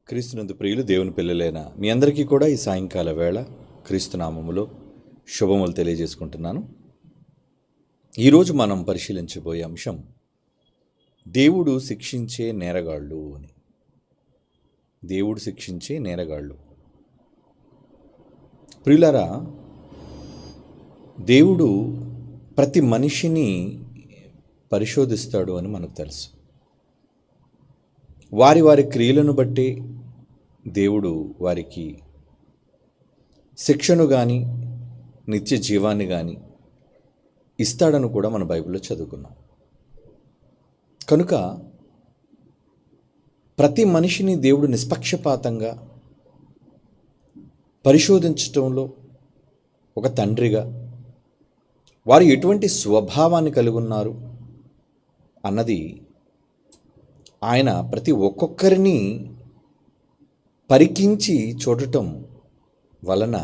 క్రీస్తునందు ప్రియులు దేవుని పిల్లలైన మీ అందరికీ కూడా ఈ సాయంకాల వేళ క్రీస్తునామములో శుభములు తెలియజేసుకుంటున్నాను. ఈరోజు మనం పరిశీలించబోయే అంశం దేవుడు శిక్షించే నేరగాళ్ళు అని. దేవుడు శిక్షించే నేరగాళ్ళు. ప్రియులారా, దేవుడు ప్రతి మనిషిని పరిశోధిస్తాడు అని మనకు తెలుసు. వారి వారి క్రియలను బట్టి దేవుడు వారికి శిక్షను కానీ నిత్య జీవాన్ని కానీ ఇస్తాడని కూడా మన బైబిల్లో చదువుకున్నాం. కనుక ప్రతి మనిషిని దేవుడు నిష్పక్షపాతంగా పరిశోధించటంలో ఒక తండ్రిగా వారు ఎటువంటి స్వభావాన్ని కలిగి ఉన్నారు అన్నది ఆయన ప్రతి ఒక్కొక్కరిని పరికించి చూడటం వలన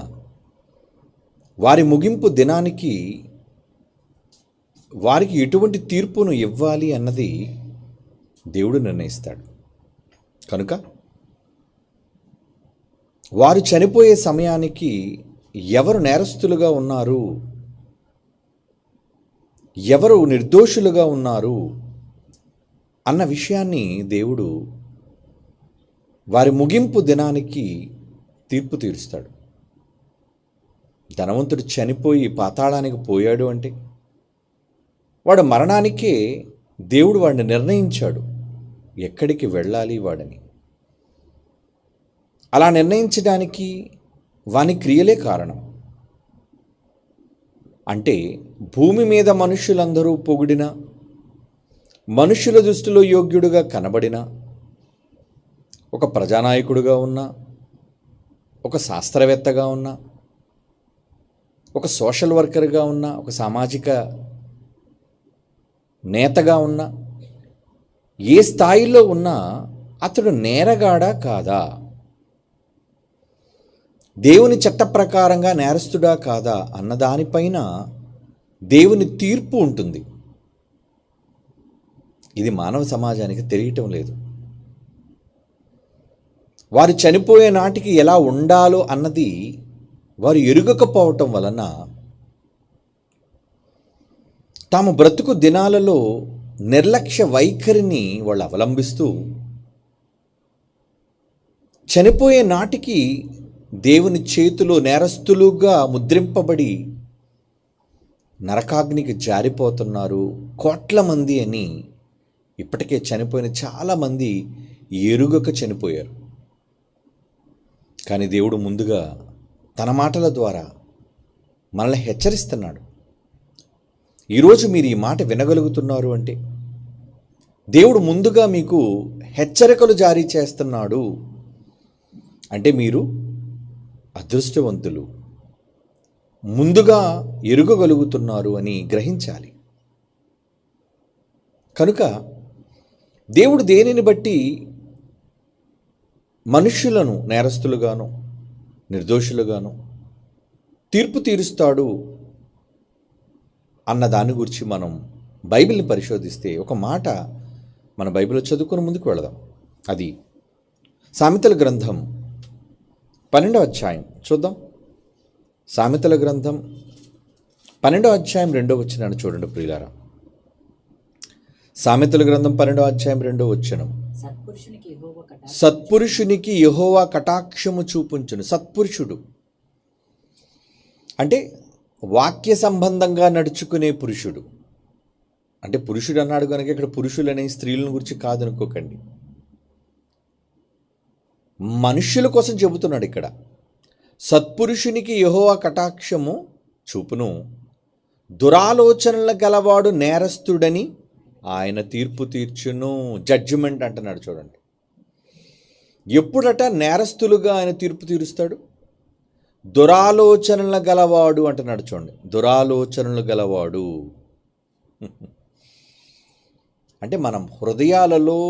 వారి ముగింపు దినానికి వారికి ఎటువంటి తీర్పును ఇవ్వాలి అన్నది దేవుడు నిర్ణయిస్తాడు. కనుక వారు చనిపోయే సమయానికి ఎవరు నేరస్తులుగా ఉన్నారు, ఎవరు నిర్దోషులుగా ఉన్నారు అన్న విషయాన్ని దేవుడు వారి ముగింపు దినానికి తీర్పు తీరుస్తాడు. ధనవంతుడు చనిపోయి పాతాళానికి పోయాడు అంటే వాడు మరణానికే దేవుడు వాడిని నిర్ణయించాడు ఎక్కడికి వెళ్ళాలి వాడని. అలా నిర్ణయించడానికి వాని క్రియలే కారణం. అంటే భూమి మీద మనుషులందరూ పొగిడిన, మనుషుల దృష్టిలో యోగ్యుడుగా కనబడిన, ఒక ప్రజానాయకుడుగా ఉన్నా, ఒక శాస్త్రవేత్తగా ఉన్నా, ఒక సోషల్ వర్కర్గా ఉన్నా, ఒక సామాజిక నేతగా ఉన్నా, ఏ స్థాయిలో ఉన్నా అతడు నేరగాడా కాదా, దేవుని చట్ట ప్రకారంగా నేరస్తుడా కాదా అన్నదానిపైన దేవుని తీర్పు ఉంటుంది. ఇది మానవ సమాజానికి తెలియటం లేదు. వారు చనిపోయే నాటికి ఎలా ఉండాలో అన్నది వారు ఎరుగకపోవటం వలన తాము బ్రతుకు దినాలలో నిర్లక్ష్య వైఖరిని వాళ్ళు అవలంబిస్తూ చనిపోయే నాటికి దేవుని చేతిలో నేరస్తులుగా ముద్రింపబడి నరకాగ్నికి జారిపోతున్నారు కోట్ల మంది అని ఇప్పటికే చనిపోయిన చాలామంది ఎరుగక చనిపోయారు. కానీ దేవుడు ముందుగా తన మాటల ద్వారా మనల్ని హెచ్చరిస్తున్నాడు. ఈరోజు మీరు ఈ మాట వినగలుగుతున్నారు అంటే దేవుడు ముందుగా మీకు హెచ్చరికలు జారీ చేస్తున్నాడు అంటే మీరు అదృష్టవంతులు, ముందుగా ఎరుగగలుగుతున్నారు అని గ్రహించాలి. కనుక దేవుడు దేనిని బట్టి మనుష్యులను నేరస్తులుగాను నిర్దోషులుగాను తీర్పు తీరుస్తాడు అన్న దాని గురించి మనం బైబిల్ని పరిశోధిస్తే ఒక మాట మన బైబిల్లో చదువుకుని ముందుకు వెళదాం. అది సామెతల గ్రంథం 12వ అధ్యాయం చూద్దాం. సామెతల గ్రంథం 12వ అధ్యాయం 2వ వచనాన్ని చూడండి ప్రియులారా. సామెతల గ్రంథం 12వ అధ్యాయం 2వ వచనం, సత్పురుషునికి యెహోవా కటాక్షము చూపుంచును. సత్పురుషుడు అంటే వాక్య సంబంధంగా నడుచుకునే పురుషుడు. అంటే పురుషుడు అన్నాడు కనుక ఇక్కడ పురుషులనే స్త్రీలను గురించి కాదనుకోకండి, మనుష్యుల కోసం చెబుతున్నాడు ఇక్కడ. సత్పురుషునికి యెహోవా కటాక్షము చూపును, దురాలోచనల గలవాడు నేరస్తుడని ఆయన తీర్పు తీర్చును. జడ్జిమెంట్ అంటున్నాడు చూడండి. ఎప్పుడట నేరస్తులుగా ఆయన తీర్పు తీరుస్తాడు? దురాలోచనల గలవాడు అంటున్నాడు చూడండి. దురాలోచనలు గలవాడు అంటే మనం హృదయాలలో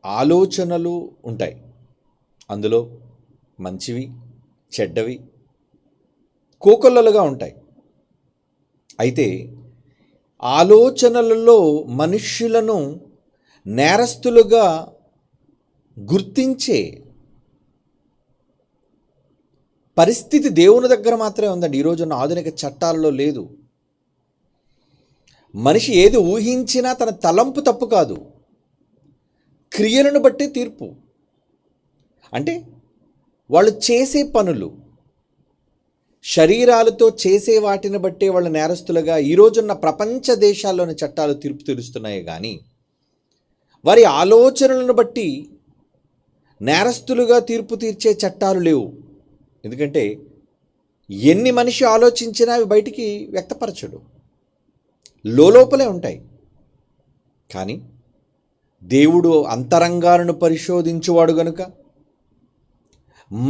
ఆలోచనలు ఉంటాయి, అందులో మంచివి చెడ్డవి కోకొల్లలుగా ఉంటాయి. అయితే ఆలోచనలలో మనుష్యులను నేరస్తులుగా గుర్తించే పరిస్థితి దేవుని దగ్గర మాత్రమే ఉందండి. ఈరోజున్న ఆధునిక చట్టాలలో లేదు. మనిషి ఏది ఊహించినా తన తలంపు తప్పు కాదు, క్రియలను బట్టి తీర్పు. అంటే వాళ్ళు చేసే పనులు, శరీరాలతో చేసే వాటిని బట్టే వాళ్ళు నేరస్తులుగా ఈరోజున్న ప్రపంచ దేశాల్లోని చట్టాలు తీర్పు తీరుస్తున్నాయి. కానీ వారి ఆలోచనలను బట్టి నేరస్తులుగా తీర్పు తీర్చే చట్టాలు లేవు. ఎందుకంటే ఎన్ని మనిషి ఆలోచించినా అవి బయటికి వ్యక్తపరచడు, లోపలే ఉంటాయి. కానీ దేవుడు అంతరంగాలను పరిశోధించువాడు గనుక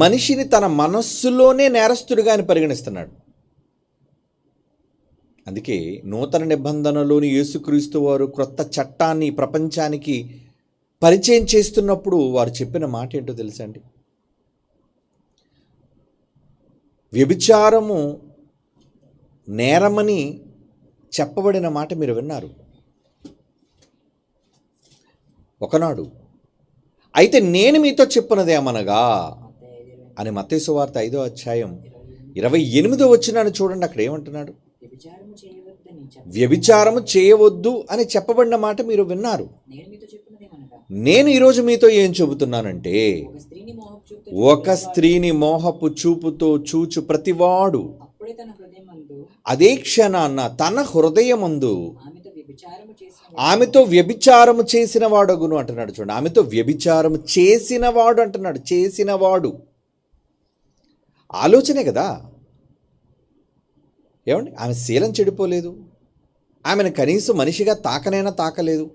మనిషిని తన మనస్సులోనే నేరస్తుడిగా ఆయన పరిగణిస్తున్నాడు. అందుకే నూతన నిబంధనలోని యేసుక్రీస్తు వారు క్రొత్త చట్టాన్ని ప్రపంచానికి పరిచయం చేస్తున్నప్పుడు వారు చెప్పిన మాట ఏంటో తెలుసా అండి? వ్యభిచారము నేరమని చెప్పబడిన మాట మీరు విన్నారు ఒకనాడు. అయితే నేను మీతో చెప్పున్నదేమనగా అని మత్తయి సువార్త 5వ అధ్యాయం 28వ వచనాన్ని చూడండి. అక్కడ ఏమంటున్నాడు? వ్యభిచారము చేయవద్దు అని చెప్పబడిన మాట మీరు విన్నారు. నేను ఈరోజు మీతో ఏం చెబుతున్నానంటే, ఒక స్త్రీని మోహపు చూపుతో చూచు ప్రతివాడు అదే క్షణాన తన హృదయమందు ఆమెతో వ్యభిచారము చేసిన వాడగును అంటున్నాడు. చూడండి, ఆమెతో వ్యభిచారము చేసిన వాడు అంటున్నాడు. చేసినవాడు ఆలోచనే కదా. ఏమండి, ఆమె శీలం చెడిపోలేదు, ఆమెను కనీసం మనిషిగా తాకనైనా తాకలేదు.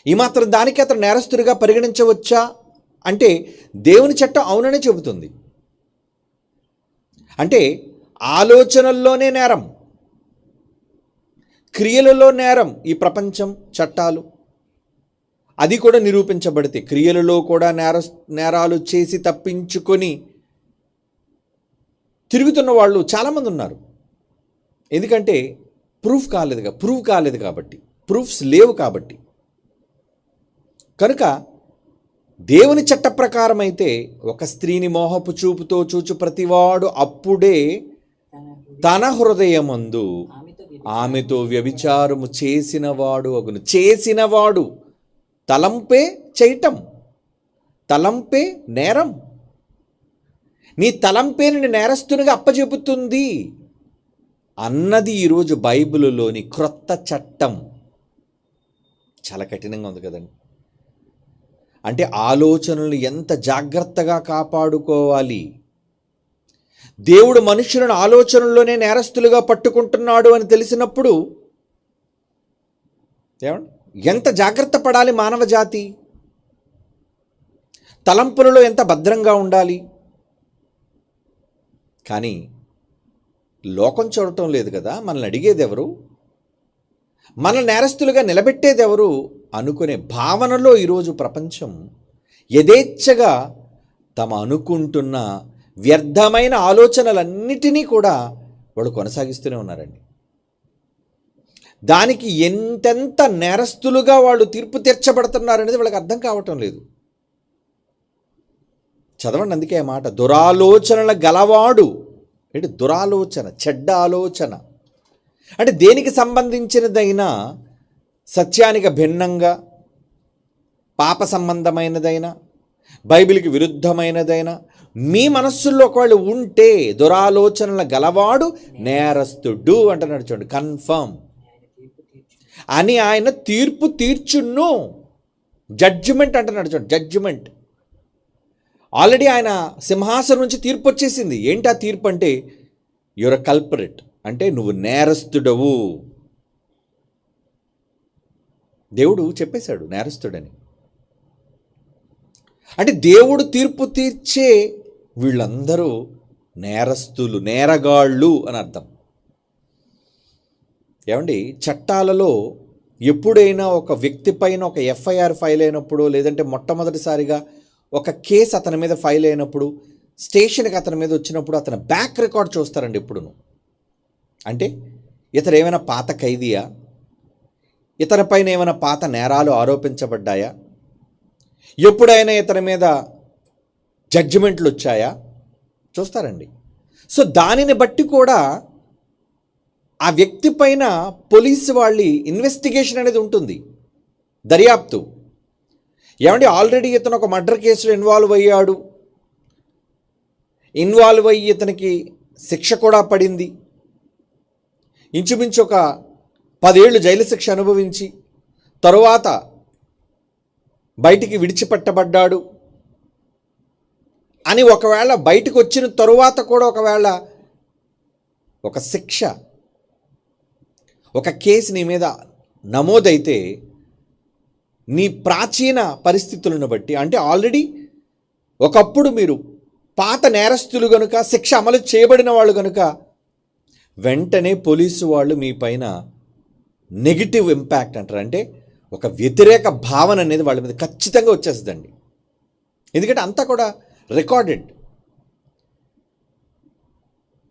ఈ మాత్రం దానికి అతను నేరస్తుడిగా పరిగణించవచ్చా అంటే దేవుని చట్టం అవుననే చెబుతుంది. అంటే ఆలోచనల్లోనే నేరం, క్రియలలో నేరం. ఈ ప్రపంచం చట్టాలు అది కూడా నిరూపించబడితే క్రియలలో కూడా నేరాలు చేసి తప్పించుకొని తిరుగుతున్న వాళ్ళు చాలామంది ఉన్నారు. ఎందుకంటే ప్రూఫ్ కాలేదు కాబట్టి, ప్రూఫ్స్ లేవు కాబట్టి. కనుక దేవుని చట్ట ప్రకారం అయితే ఒక స్త్రీని మోహపు చూపుతో చూచు ప్రతివాడు అప్పుడే తన హృదయమందు ఆమెతో వ్యభిచారము చేసినవాడు అగును. చేసినవాడు తలంపే చేయటం, తలంపే నేరం. నీ తలంపే నిన్ను నేరస్తునిగా అప్పచెబుతుంది అన్నది ఈరోజు బైబిలులోని క్రొత్త చట్టం. చాలా కఠినంగా ఉంది కదండి. అంటే ఆలోచనలు ఎంత జాగ్రత్తగా కాపాడుకోవాలి. దేవుడు మనుషులను ఆలోచనల్లోనే నేరస్తులుగా పట్టుకుంటున్నాడు అని తెలిసినప్పుడు ఏమండి, ఎంత జాగ్రత్త పడాలి మానవ జాతి, తలంపులలో ఎంత భద్రంగా ఉండాలి. కానీ లోకం చూడటం లేదు కదా. మనల్ని అడిగేది ఎవరు, మనల్ని నేరస్తులుగా నిలబెట్టేది ఎవరు అనుకునే భావనలో ఈరోజు ప్రపంచం యథేచ్ఛగా తమ అనుకుంటున్న వ్యర్థమైన ఆలోచనలన్నిటినీ కూడా వాళ్ళు కొనసాగిస్తూనే ఉన్నారండి. దానికి ఎంతెంత నేరస్తులుగా వాళ్ళు తీర్పు తీర్చబడుతున్నారనేది వాళ్ళకి అర్థం కావటం లేదు. చదవండి, అందుకే ఆ మాట, దురాలోచనల గలవాడు. అంటే దురాలోచన, చెడ్డ ఆలోచన అంటే దేనికి సంబంధించినదైనా, సత్యానికి భిన్నంగా, పాప సంబంధమైనదైనా, బైబిల్కి విరుద్ధమైనదైనా మీ మనస్సుల్లో ఒకవేళ ఉంటే దురాలోచనల గలవాడు నేరస్తుడు అంటున్నాడు. చూడండి, కన్ఫర్మ్ అని ఆయన తీర్పు తీర్చును. జడ్జిమెంట్ అంటున్నాడు. చూడండి, జడ్జిమెంట్. ఆల్రెడీ ఆయన సింహాసనం నుంచి తీర్పు వచ్చేసింది. ఏంటి ఆ తీర్పు అంటే, యువర్ అ కల్పరేట్, అంటే నువ్వు నేరస్తుడవు. దేవుడు చెప్పేశాడు నేరస్తుడని. అంటే దేవుడు తీర్పు తీర్చే వీళ్ళందరూ నేరస్తులు, నేరగాళ్ళు అని అర్థం. ఏమండి, చట్టాలలో ఎప్పుడైనా ఒక వ్యక్తి పైన ఒక ఎఫ్ఐఆర్ ఫైల్ అయినప్పుడు, లేదంటే మొట్టమొదటిసారిగా ఒక కేసు అతని మీద ఫైల్ అయినప్పుడు, స్టేషన్కి అతని మీద వచ్చినప్పుడు అతని బ్యాక్ రికార్డ్ చూస్తారండి ఎప్పుడును. అంటే ఇతను ఏమైనా పాత ఖైదీయా, ఇతని పైన ఏమైనా పాత నేరాలు చూస్తారండి. సో దానిని బట్టి కూడా ఆ వ్యక్తి పైన పోలీసు వాళ్ళ ఇన్వెస్టిగేషన్ అనేది ఉంటుంది, దర్యాప్తు. ఏమంటే ఆల్రెడీ ఇతను ఒక మర్డర్ కేసులో ఇన్వాల్వ్ అయ్యి ఇతనికి శిక్ష కూడా పడింది. ఇంచుమించు ఒక 10 ఏళ్ళు జైలు శిక్ష అనుభవించి తరువాత బయటికి విడిచిపెట్టబడ్డాడు అని ఒకవేళ బయటకు వచ్చిన తరువాత కూడా ఒకవేళ ఒక శిక్ష, ఒక కేసు నీ మీద నమోదైతే నీ ప్రాచీన పరిస్థితులను బట్టి, అంటే ఆల్రెడీ ఒకప్పుడు మీరు పాత నేరస్తులు కనుక, శిక్ష అమలు చేయబడిన వాళ్ళు కనుక, వెంటనే పోలీసు వాళ్ళు మీ పైన నెగిటివ్ ఇంపాక్ట్ అంటారు, అంటే ఒక వ్యతిరేక భావన అనేది వాళ్ళ మీద ఖచ్చితంగా వచ్చేస్తుందండి. ఎందుకంటే అంతా కూడా రికార్డెడ్.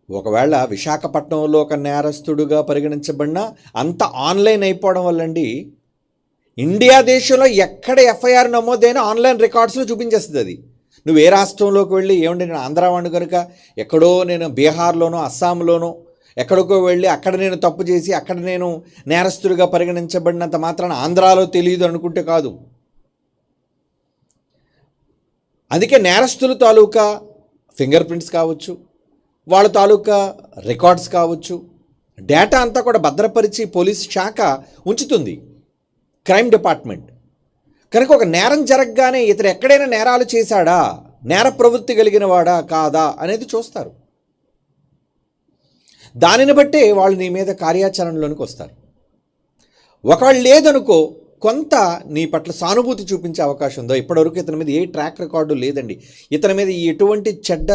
ఒకవేళ విశాఖపట్నంలో ఒక నేరస్తుడుగా పరిగణించబడినా అంత ఆన్లైన్ అయిపోవడం వల్లండి, ఇండియా దేశంలో ఎక్కడ ఎఫ్ఐఆర్ నమోదైనా ఆన్లైన్ రికార్డ్స్లో చూపించేస్తుంది. అది నువ్వు ఏ రాష్ట్రంలోకి వెళ్ళి, ఏమంటే నేను ఆంధ్రావాడిని కనుక ఎక్కడో నేను బీహార్లోనో అస్సాంలోనో ఎక్కడికో వెళ్ళి అక్కడ నేను తప్పు చేసి అక్కడ నేను నేరస్తుడిగా పరిగణించబడినంత మాత్రాన ఆంధ్రాలో తెలియదు అనుకుంటే కాదు. అందుకే నేరస్తుల తాలూకా ఫింగర్ ప్రింట్స్ కావచ్చు, వాళ్ళ తాలూకా రికార్డ్స్ కావచ్చు, డేటా అంతా కూడా భద్రపరిచి పోలీస్ శాఖ ఉంచుతుంది, క్రైమ్ డిపార్ట్మెంట్. కనుక ఒక నేరం జరగగానే ఇతడు ఎక్కడైనా నేరాలు చేశాడా, నేర ప్రవృత్తి కలిగిన వాడా కాదా అనేది చూస్తారు. దానిని బట్టే వాళ్ళు నీ మీద కార్యాచరణలోనికి వస్తారు. ఒకవేళ లేదనుకో, కొంత నీ పట్ల సానుభూతి చూపించే అవకాశం ఉందో. ఇప్పటివరకు ఇతని మీద ఏ ట్రాక్ రికార్డు లేదండి, ఇతని మీద ఎటువంటి చెడ్డ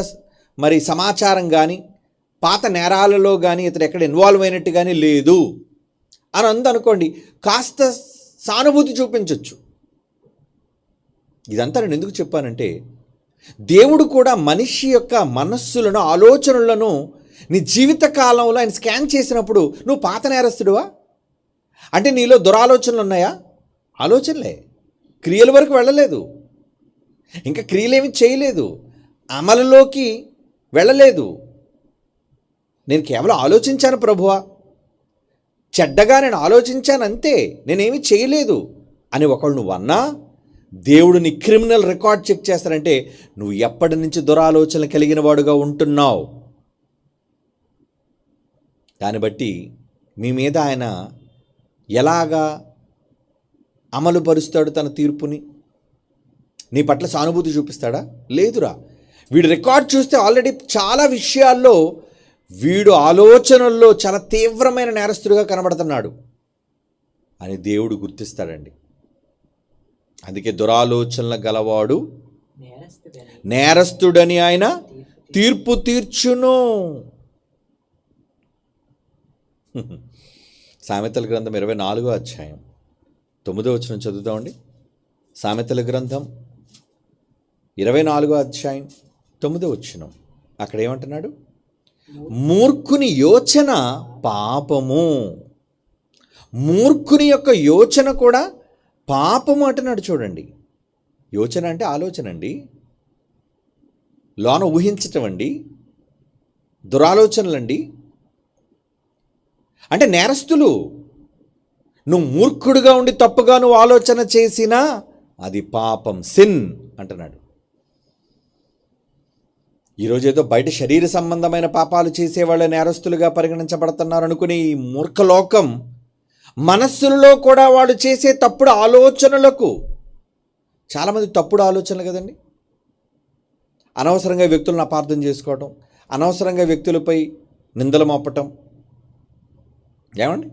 సమాచారం కానీ పాత నేరాలలో కానీ ఇతడు ఎక్కడ ఇన్వాల్వ్ అయినట్టు కానీ లేదు అని అందనుకోండి, కాస్త సానుభూతి చూపించవచ్చు. ఇదంతా నేను ఎందుకు చెప్పానంటే, దేవుడు కూడా మనిషి యొక్క మనస్సులను, ఆలోచనలను నీ జీవిత కాలంలో ఆయన స్కాన్ చేసినప్పుడు నువ్వు పాత నేరస్తుడువా, అంటే నీలో దురాలోచనలు ఉన్నాయా? ఆలోచనలే, క్రియల వరకు వెళ్ళలేదు, ఇంకా క్రియలేమి చేయలేదు, అమలులోకి వెళ్ళలేదు. నేను కేవలం ఆలోచించాను ప్రభువా, చెడ్డగా నేను ఆలోచించాను అంతే, నేనేమి చేయలేదు అని ఒకళ్ళు నువ్వు అన్నా, దేవుడు నీ క్రిమినల్ రికార్డ్ చెక్ చేస్తారంటే నువ్వు ఎప్పటి నుంచి దురాలోచనలు కలిగిన వాడుగా ఉంటున్నావు. దాన్ని బట్టి మీ మీద ఆయన ఎలాగా అమలు పరుస్తాడు తన తీర్పుని? నీ పట్ల సానుభూతి చూపిస్తాడా? లేదురా. వీడు రికార్డ్ చూస్తే ఆల్రెడీ చాలా విషయాల్లో వీడు ఆలోచనల్లో చాలా తీవ్రమైన నేరస్తుడిగా కనబడుతున్నాడు అని దేవుడు గుర్తిస్తాడండి. అందుకే దురాలోచనల గలవాడు నేరస్తుడని ఆయన తీర్పు తీర్చును. సామెతల గ్రంథం 24వ అధ్యాయం 9వ వచనం చదువుతామండి. సామెతల గ్రంథం 24వ అధ్యాయం 9వ వచనం. అక్కడ ఏమంటున్నాడు? మూర్ఖుని యోచన పాపము. మూర్ఖుని యొక్క యోచన కూడా పాపము అంటున్నాడు. చూడండి, యోచన అంటే ఆలోచన అండి, లోన ఊహించటం అండి, దురాలోచనలండి. అంటే నేరస్తులు, నువ్వు మూర్ఖుడుగా ఉండి తప్పుగా నువ్వు ఆలోచన చేసినా అది పాపం, సిన్ అంటున్నాడు. ఈరోజు ఏదో బయట శరీర సంబంధమైన పాపాలు చేసేవాళ్ళ నేరస్తులుగా పరిగణించబడుతున్నారు అనుకుని ఈ మూర్ఖలోకం మనస్సులలో కూడా వాళ్ళు చేసే తప్పుడు ఆలోచనలకు, చాలామంది తప్పుడు ఆలోచనలు కదండి, అనవసరంగా వ్యక్తులను అపార్థం చేసుకోవటం, అనవసరంగా వ్యక్తులపై నిందలు మోపటం, ఏమండి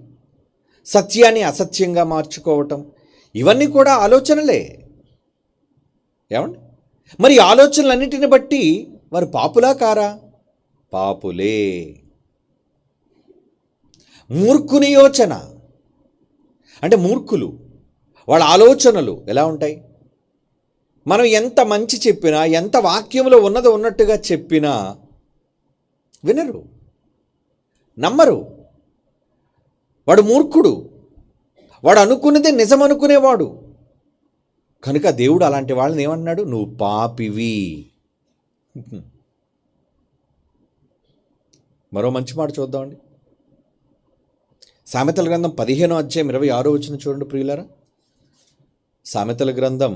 సత్యాన్ని అసత్యంగా మార్చుకోవటం, ఇవన్నీ కూడా ఆలోచనలే. ఏమండి మరి ఆలోచనలన్నిటిని బట్టి వారు పాపులా కారా? పాపులే. మూర్ఖుని యోచన అంటే మూర్ఖులు, వాళ్ళ ఆలోచనలు ఎలా ఉంటాయి? మనం ఎంత మంచి చెప్పినా, ఎంత వాక్యంలో ఉన్నది ఉన్నట్టుగా చెప్పినా వినరు, నమ్మరు. వాడు మూర్ఖుడు, వాడు అనుకున్నదే నిజం అనుకునేవాడు. కనుక దేవుడు అలాంటి వాళ్ళని ఏమంటున్నాడు? నువ్వు పాపివి. మరో మంచి మాట చూద్దామండి. సామెతల గ్రంథం 15:26 చూడండి ప్రియులారా. సామెతల గ్రంథం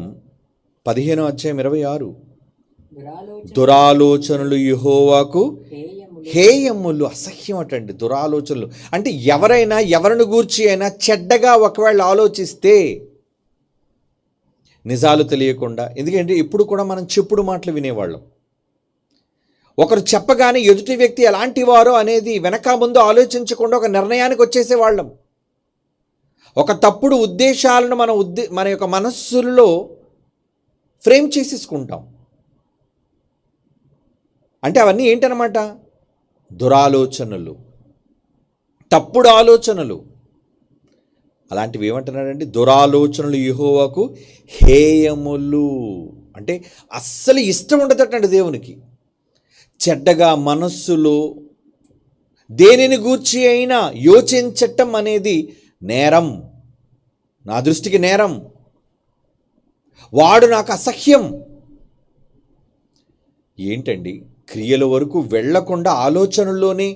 15:26. దురాలోచనలు యెహోవాకు హేయములు. అసహ్యం అటండి దురాలోచనలు. అంటే ఎవరైనా ఎవరిని గూర్చి అయినా చెడ్డగా ఒకవేళ ఆలోచిస్తే నిజాలు తెలియకుండా, ఎందుకంటే ఇప్పుడు కూడా మనం చెప్పుడు మాటలు వినేవాళ్ళం. ఒకరు చెప్పగానే ఎదుటి వ్యక్తి ఎలాంటి వారో అనేది వెనక ముందు ఆలోచించకుండా ఒక నిర్ణయానికి వచ్చేసేవాళ్ళం. ఒక తప్పుడు ఉద్దేశాలను మన యొక్క మనస్సుల్లో ఫ్రేమ్ చేసేసుకుంటాం. అంటే అవన్నీ ఏంటన్నమాట? దురాలోచనలు, తప్పుడు ఆలోచనలు. అలాంటివి ఏమంటున్నాడండి? దురాలోచనలు యెహోవాకు హేయములు. అంటే అస్సలు ఇష్టం ఉండదటండి దేవునికి. చెడ్డగా మనస్సులో దేనిని గూర్చి అయినా యోచించటం అనేది నేరం, నా దృష్టికి నేరం. వాడు నాకు అసహ్యం. ఏంటండి, క్రియల వరకు వెళ్లకుండా ఆలోచనల్లోనే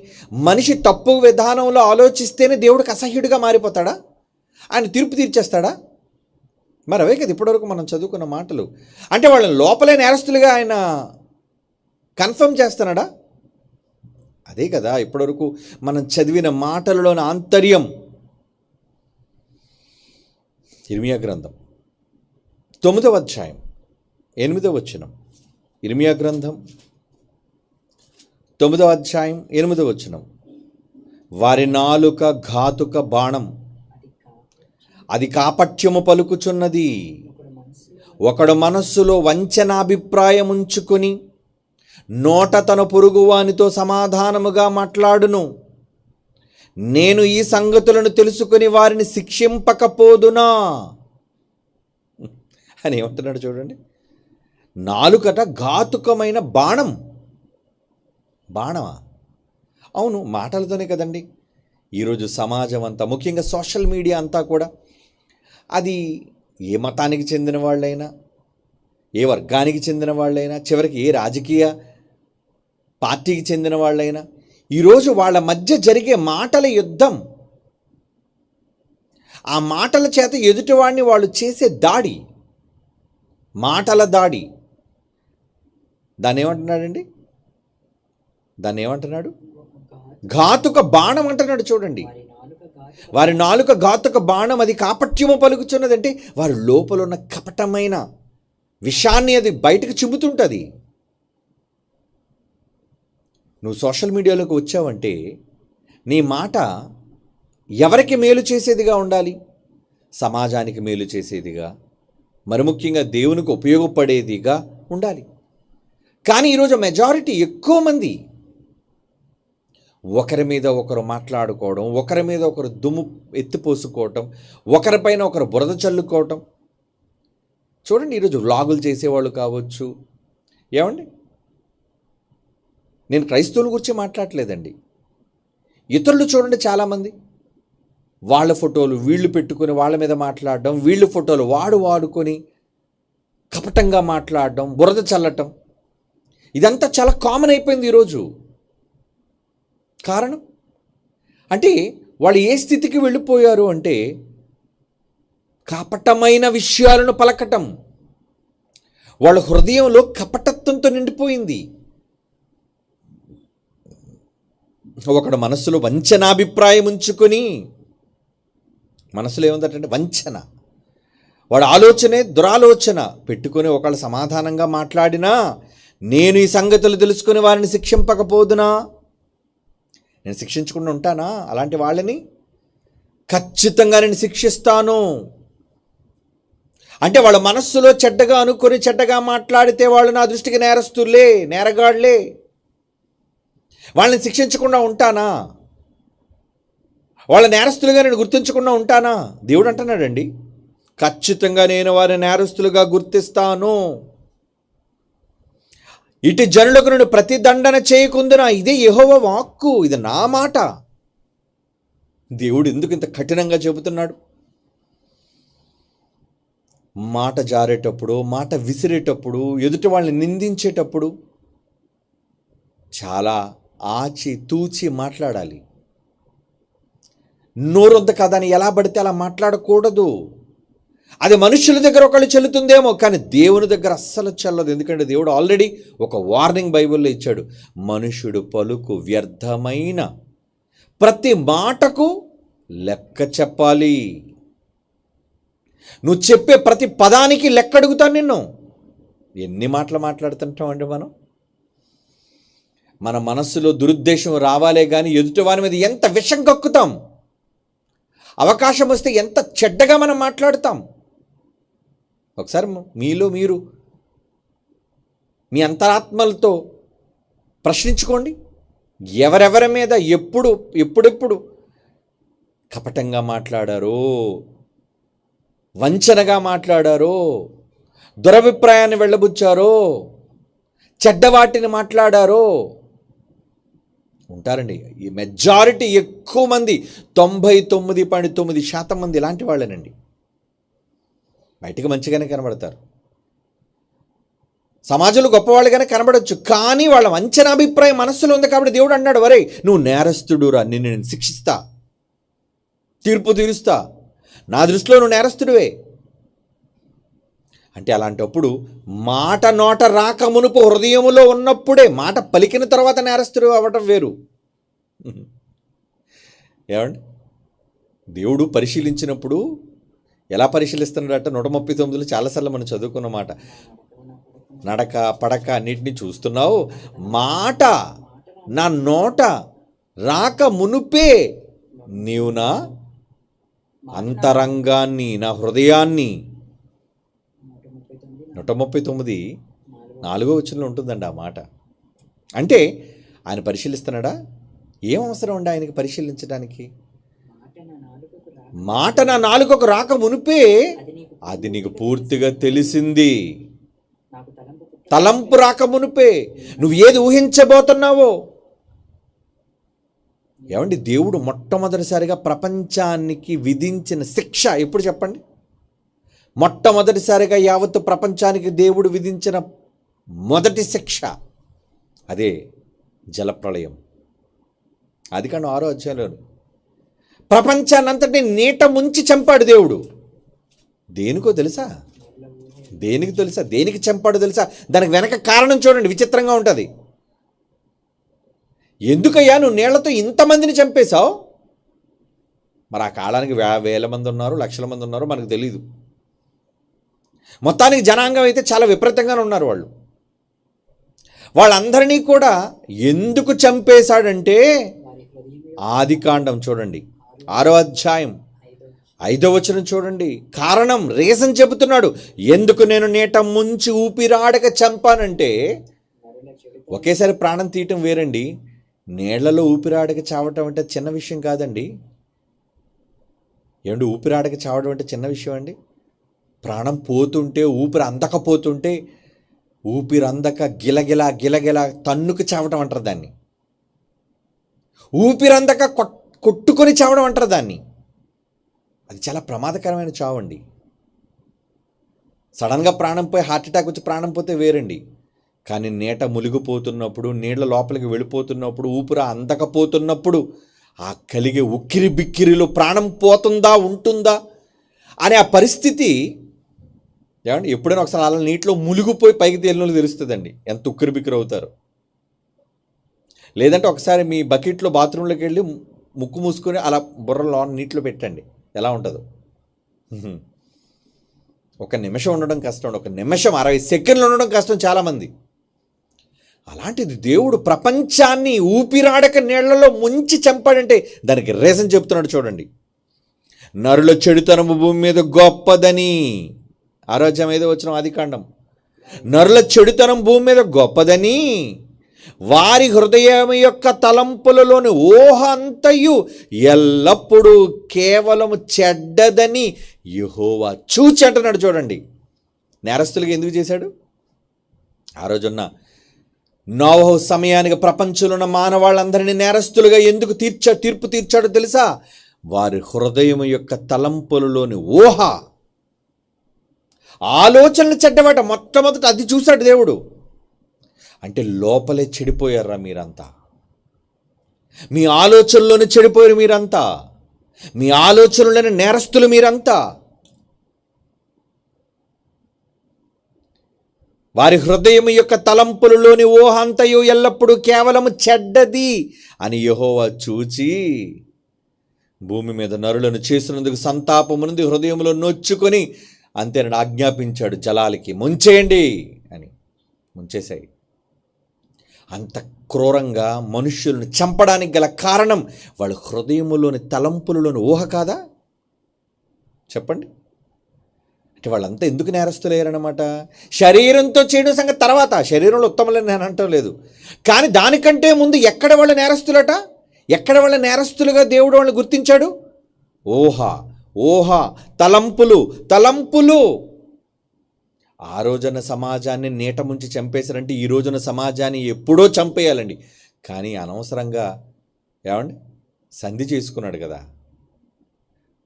మనిషి తప్పు విధానంలో ఆలోచిస్తేనే దేవుడికి అసహ్యుడిగా మారిపోతాడా? ఆయన తీర్పు తీర్చేస్తాడా? మరి అవే కదా ఇప్పటివరకు మనం చదువుకున్న మాటలు. అంటే వాళ్ళని లోపలే నేరస్తులుగా ఆయన కన్ఫర్మ్ చేస్తున్నాడా? అదే కదా ఇప్పటివరకు మనం చదివిన మాటలలోని ఆంతర్యం. ఇర్మియా గ్రంథం 9:8. ఇర్మియా గ్రంథం 9:8. వారి నాలుక ఘాతుక బాణం, అది కాపట్యము పలుకుచున్నది. ఒకడు మనస్సులో వంచనాభిప్రాయం ఉంచుకొని నోట తన పొరుగువానితో సమాధానముగా మాట్లాడును. నేను ఈ సంగతులను తెలుసుకొని వారిని శిక్షింపకపోదునా అని ఏమంటున్నాడు చూడండి. నాలుకట ఘాతుకమైన బాణం. బాణమా? అవును, మాటలతోనే కదండి ఈరోజు సమాజం అంతా, ముఖ్యంగా సోషల్ మీడియా అంతా కూడా, అది ఏ మతానికి చెందిన వాళ్ళైనా, ఏ వర్గానికి చెందిన వాళ్ళైనా, చివరికి ఏ రాజకీయ పార్టీకి చెందిన వాళ్ళైనా, ఈరోజు వాళ్ళ మధ్య జరిగే మాటల యుద్ధం, ఆ మాటల చేత ఎదుటివాడిని వాళ్ళు చేసే దాడి, మాటల దాడి. దాన్ని ఏమంటున్నాడు? ఘాతుక బాణం అంటున్నాడు చూడండి. వారి నాలుక ఘాతుక బాణం, అది కాపట్యము పలుకుచున్నదంటే వారి లోపల ఉన్న కపటమైన విషాన్ని అది బయటకు చిమ్ముతుంటుంది. నువ్వు సోషల్ మీడియాలోకి వచ్చావంటే నీ మాట ఎవరికి మేలు చేసేదిగా ఉండాలి? సమాజానికి మేలు చేసేదిగా, మరి ముఖ్యంగా దేవునికి ఉపయోగపడేదిగా ఉండాలి. కానీ ఈరోజు మెజారిటీ ఎక్కువ మంది ఒకరి మీద ఒకరు మాట్లాడుకోవడం, ఒకరి మీద ఒకరు దుమ్ము ఎత్తిపోసుకోవటం, ఒకరిపైన ఒకరు బురద చల్లుకోవటం. చూడండి, ఈరోజు వ్లాగులు చేసేవాళ్ళు కావచ్చు. ఏమండి, నేను క్రైస్తవుల గురించి మాట్లాడలేదండి. ఇతరులు చూడండి, చాలామంది వాళ్ళ ఫోటోలు వీళ్ళు పెట్టుకొని వాళ్ళ మీద మాట్లాడడం, వీళ్ళ ఫోటోలు వాడుకొని కపటంగా మాట్లాడడం, బురద చల్లటం, ఇదంతా చాలా కామన్ అయిపోయింది ఈరోజు. కారణం అంటే వాళ్ళు ఏ స్థితికి వెళ్ళిపోయారు అంటే కపటమైన విషయాలను పలకటం. వాళ్ళ హృదయంలో కపటత్వంతో నిండిపోయింది. ఒకడు మనస్సులో వంచనాభిప్రాయం ఉంచుకొని, మనసులో ఏముందంటే వంచన, వాడు ఆలోచనే దురాలోచన పెట్టుకొని ఒకళ్ళు సమాధానంగా మాట్లాడినా, నేను ఈ సంగతులు తెలుసుకుని వారిని శిక్షింపకపోదునా? నేను శిక్షించకుండా ఉంటానా? అలాంటి వాళ్ళని ఖచ్చితంగా నేను శిక్షిస్తాను. అంటే వాళ్ళ మనస్సులో చెడ్డగా అనుకొని చెడ్డగా మాట్లాడితే వాళ్ళు నా దృష్టికి నేరస్తులే, నేరగాళ్లే. వాళ్ళని శిక్షించకుండా ఉంటానా? వాళ్ళ నేరస్తులుగా నేను గుర్తించకుండా ఉంటానా? దేవుడు అంటున్నాడండి, ఖచ్చితంగా నేను వారిని నేరస్తులుగా గుర్తిస్తాను. ఇటు జనులకు నేను ప్రతిదండన చేయకుందునా, ఇదే యెహోవా వాక్కు, ఇది నా మాట. దేవుడు ఎందుకు ఇంత కఠినంగా చెబుతున్నాడు? మాట జారేటప్పుడు, మాట విసిరేటప్పుడు, ఎదుటి వాళ్ళని నిందించేటప్పుడు చాలా ఆచి తూచి మాట్లాడాలి. నోరొద్ద కదా అని ఎలా పడితే అలా మాట్లాడకూడదు. అది మనుషుల దగ్గర ఒకళ్ళు చెల్లుతుందేమో, కానీ దేవుని దగ్గర అస్సలు చెల్లదు. ఎందుకంటే దేవుడు ఆల్రెడీ ఒక వార్నింగ్ బైబిల్లో ఇచ్చాడు. మనుషుడు పలుకు వ్యర్థమైన ప్రతి మాటకు లెక్క చెప్పాలి. నువ్వు చెప్పే ప్రతి పదానికి లెక్క అడుగుతాను నిన్ను. ఎన్ని మాటలు మాట్లాడుతుంటామండి మనం. మన మనస్సులో దురుద్దేశం రావాలే కానీ ఎదుటి వారి మీద ఎంత విషం కక్కుతాం. అవకాశం వస్తే ఎంత చెడ్డగా మనం మాట్లాడుతాం. ఒకసారి మీలో మీరు మీ అంతరాత్మలతో ప్రశ్నించుకోండి. ఎవరెవరి మీద ఎప్పుడెప్పుడు కపటంగా మాట్లాడారో, వంచనగా మాట్లాడారో, దురభిప్రాయాన్ని వెళ్ళబుచ్చారో, చెడ్డవాటిని మాట్లాడారో ఉంటారండి. ఈ మెజారిటీ ఎక్కువ మంది 99.9% మంది ఇలాంటి వాళ్ళేనండి. బయటికి మంచిగానే కనబడతారు, సమాజంలో గొప్పవాళ్ళుగానే కనబడవచ్చు, కానీ వాళ్ళ వంచన అభిప్రాయం మనస్సులో ఉంది. కాబట్టి దేవుడు అన్నాడు, వరే నువ్వు నేరస్తుడురా, నిన్ను నేను శిక్షిస్తా, తీర్పు తీరుస్తా, నా దృష్టిలో నువ్వు నేరస్తుడివే అంటే. అలాంటప్పుడు మాట నోట రాక మునుపు హృదయములో ఉన్నప్పుడే, మాట పలికిన తర్వాత నేరస్తుడు అవ్వటం వేరు. ఏమండి, దేవుడు పరిశీలించినప్పుడు ఎలా పరిశీలిస్తున్నాడట? 139లో చాలాసార్లు మనం చదువుకున్న మాట, నడక పడక అన్నిటినీ చూస్తున్నావు, మాట నా నోట రాక మునుపే నీవు నా అంతరంగాన్ని, నా హృదయాన్ని. 139:4 ఉంటుందండి ఆ మాట. అంటే ఆయన పరిశీలిస్తున్నాడా? ఏం అవసరం అండి ఆయనకి పరిశీలించడానికి? మాట నా నాలుకకు రాక మునిపే అది నీకు పూర్తిగా తెలిసింది. తలంపు రాక మునిపే నువ్వు ఏది ఊహించబోతున్నావో. ఏమండి, దేవుడు మొట్టమొదటిసారిగా ప్రపంచానికి విధించిన శిక్ష ఎప్పుడు చెప్పండి? మొట్టమొదటిసారిగా యావత్తు ప్రపంచానికి దేవుడు విధించిన మొదటి శిక్ష అదే జలప్రళయం. అది కానీ 6వ అధ్యాయంలో ప్రపంచాన్ని అంతటి నీట ముంచి చంపాడు దేవుడు. దేనికో తెలుసా? దేనికి చంపాడు తెలుసా? దానికి వెనక కారణం చూడండి, విచిత్రంగా ఉంటుంది. ఎందుకయ్యా నువ్వు నీళ్లతో ఇంతమందిని చంపేశావు? మరి ఆ కాలానికి వేల మంది ఉన్నారు, లక్షల మంది ఉన్నారు, మనకు తెలీదు. మొత్తానికి జనాంగం అయితే చాలా విపరీతంగానే ఉన్నారు. వాళ్ళందరినీ కూడా ఎందుకు చంపేశాడంటే, ఆదికాండం చూడండి 6వ అధ్యాయం 5వ వచనం చూడండి. కారణం, రీజన్ చెబుతున్నాడు. ఎందుకు నేను నీట ముంచి ఊపిరాడక చంపానంటే, ఒకేసారి ప్రాణం తీయటం వేరండి, నీళ్లలో ఊపిరాడక చావటం అంటే చిన్న విషయం కాదండి. ఏమండి, ఊపిరాడక చావడం అంటే చిన్న విషయం అండి? ప్రాణం పోతుంటే, ఊపిరి అందకపోతుంటే, ఊపిరందక గిలగిల గిలగిల తన్నుకు చావటం అంటారు దాన్ని. ఊపిరందక కొట్టుకొని చావడం అంటారు దాన్ని. అది చాలా ప్రమాదకరమైన చావండి. సడన్గా ప్రాణం పోయి హార్ట్ అటాక్ వచ్చి ప్రాణం పోతే వేరండి, కానీ నీట మునిగిపోతున్నప్పుడు, నీళ్ళ లోపలికి వెళ్ళిపోతున్నప్పుడు, ఊపిరి అందకపోతున్నప్పుడు ఆ కలిగే ఉక్కిరి బిక్కిరిలో ప్రాణం పోతుందా ఉంటుందా అనే ఆ పరిస్థితి. ఏమండి, ఎప్పుడైనా ఒకసారి అలా నీటిలో మునిగిపోయి పైకి తేలినోళ్ళు తెలుస్తుందండి ఎంత ఉక్కిరి బిక్కిరి అవుతారు. లేదంటే ఒకసారి మీ బకెట్లో బాత్రూంలోకి వెళ్ళి ముక్కు మూసుకొని అలా బుర్రలో నీటిలో పెట్టండి, ఎలా ఉంటుందో. ఒక నిమిషం ఉండడం కష్టం, ఒక నిమిషం 60 సెకండ్లు ఉండడం కష్టం చాలామంది. అలాంటిది దేవుడు ప్రపంచాన్ని ఊపిరాడక నీళ్లలో ముంచి చంపాడంటే దానికి రీజన్ చెప్తున్నాడు చూడండి. నరుల చెడుతనము భూమి మీద గొప్పదని. 6వ అధ్యాయం 5వ వచనం ఆదికాండం. నరుల చెడుతనం భూమి మీద గొప్పదని, వారి హృదయం యొక్క తలంపులలోని ఊహ అంతయు ఎల్లప్పుడూ కేవలం చెడ్డదని యెహోవా చూచి అంటున్నాడు చూడండి. నేరస్తులుగా ఎందుకు చేశాడు? ఆ రోజున్న నోవహు సమయానికి ప్రపంచంలో ఉన్న మానవాళ్ళందరినీ నేరస్తులుగా ఎందుకు తీర్పు తీర్చాడో తెలుసా? వారి హృదయం యొక్క తలంపులలోని ఊహ, ఆలోచనలు చెడ్డవాట. మొట్టమొదట అది చూశాడు దేవుడు. అంటే లోపలే చెడిపోయారా మీరంతా? మీ ఆలోచనలోనే చెడిపోయారు మీరంతా, మీ ఆలోచనలోని నేరస్తులు మీరంతా. వారి హృదయం యొక్క తలంపులలోని ఊహంతయు ఎల్లప్పుడూ కేవలము చెడ్డది అని యెహోవా చూచి భూమి మీద నరులను చేసినందుకు సంతాపమునుంది హృదయంలో నొచ్చుకొని అంతేనని ఆజ్ఞాపించాడు, జలాలకి ముంచేయండి అని. ముంచేశాయి. అంత క్రూరంగా మనుష్యులను చంపడానికి గల కారణం వాళ్ళ హృదయములోని తలంపులలోని ఊహ కాదా? చెప్పండి. అంటే వాళ్ళంతా ఎందుకు నేరస్తులయ్యారన్నమాట? శరీరంతో చేయడం సంగతి తర్వాత, శరీరంలో ఉత్తమలని నేను అంటం లేదు, కానీ దానికంటే ముందు ఎక్కడ వాళ్ళ నేరస్తులట? ఎక్కడ వాళ్ళ నేరస్తులుగా దేవుడు వాళ్ళని గుర్తించాడు? ఊహ, తలంపులు. ఆ రోజున సమాజాన్ని నీట ముంచి చంపేశారంటే ఈ రోజున సమాజాన్ని ఎప్పుడో చంపేయాలండి. కానీ అనవసరంగా ఏమండి సంధి చేసుకున్నాడు కదా,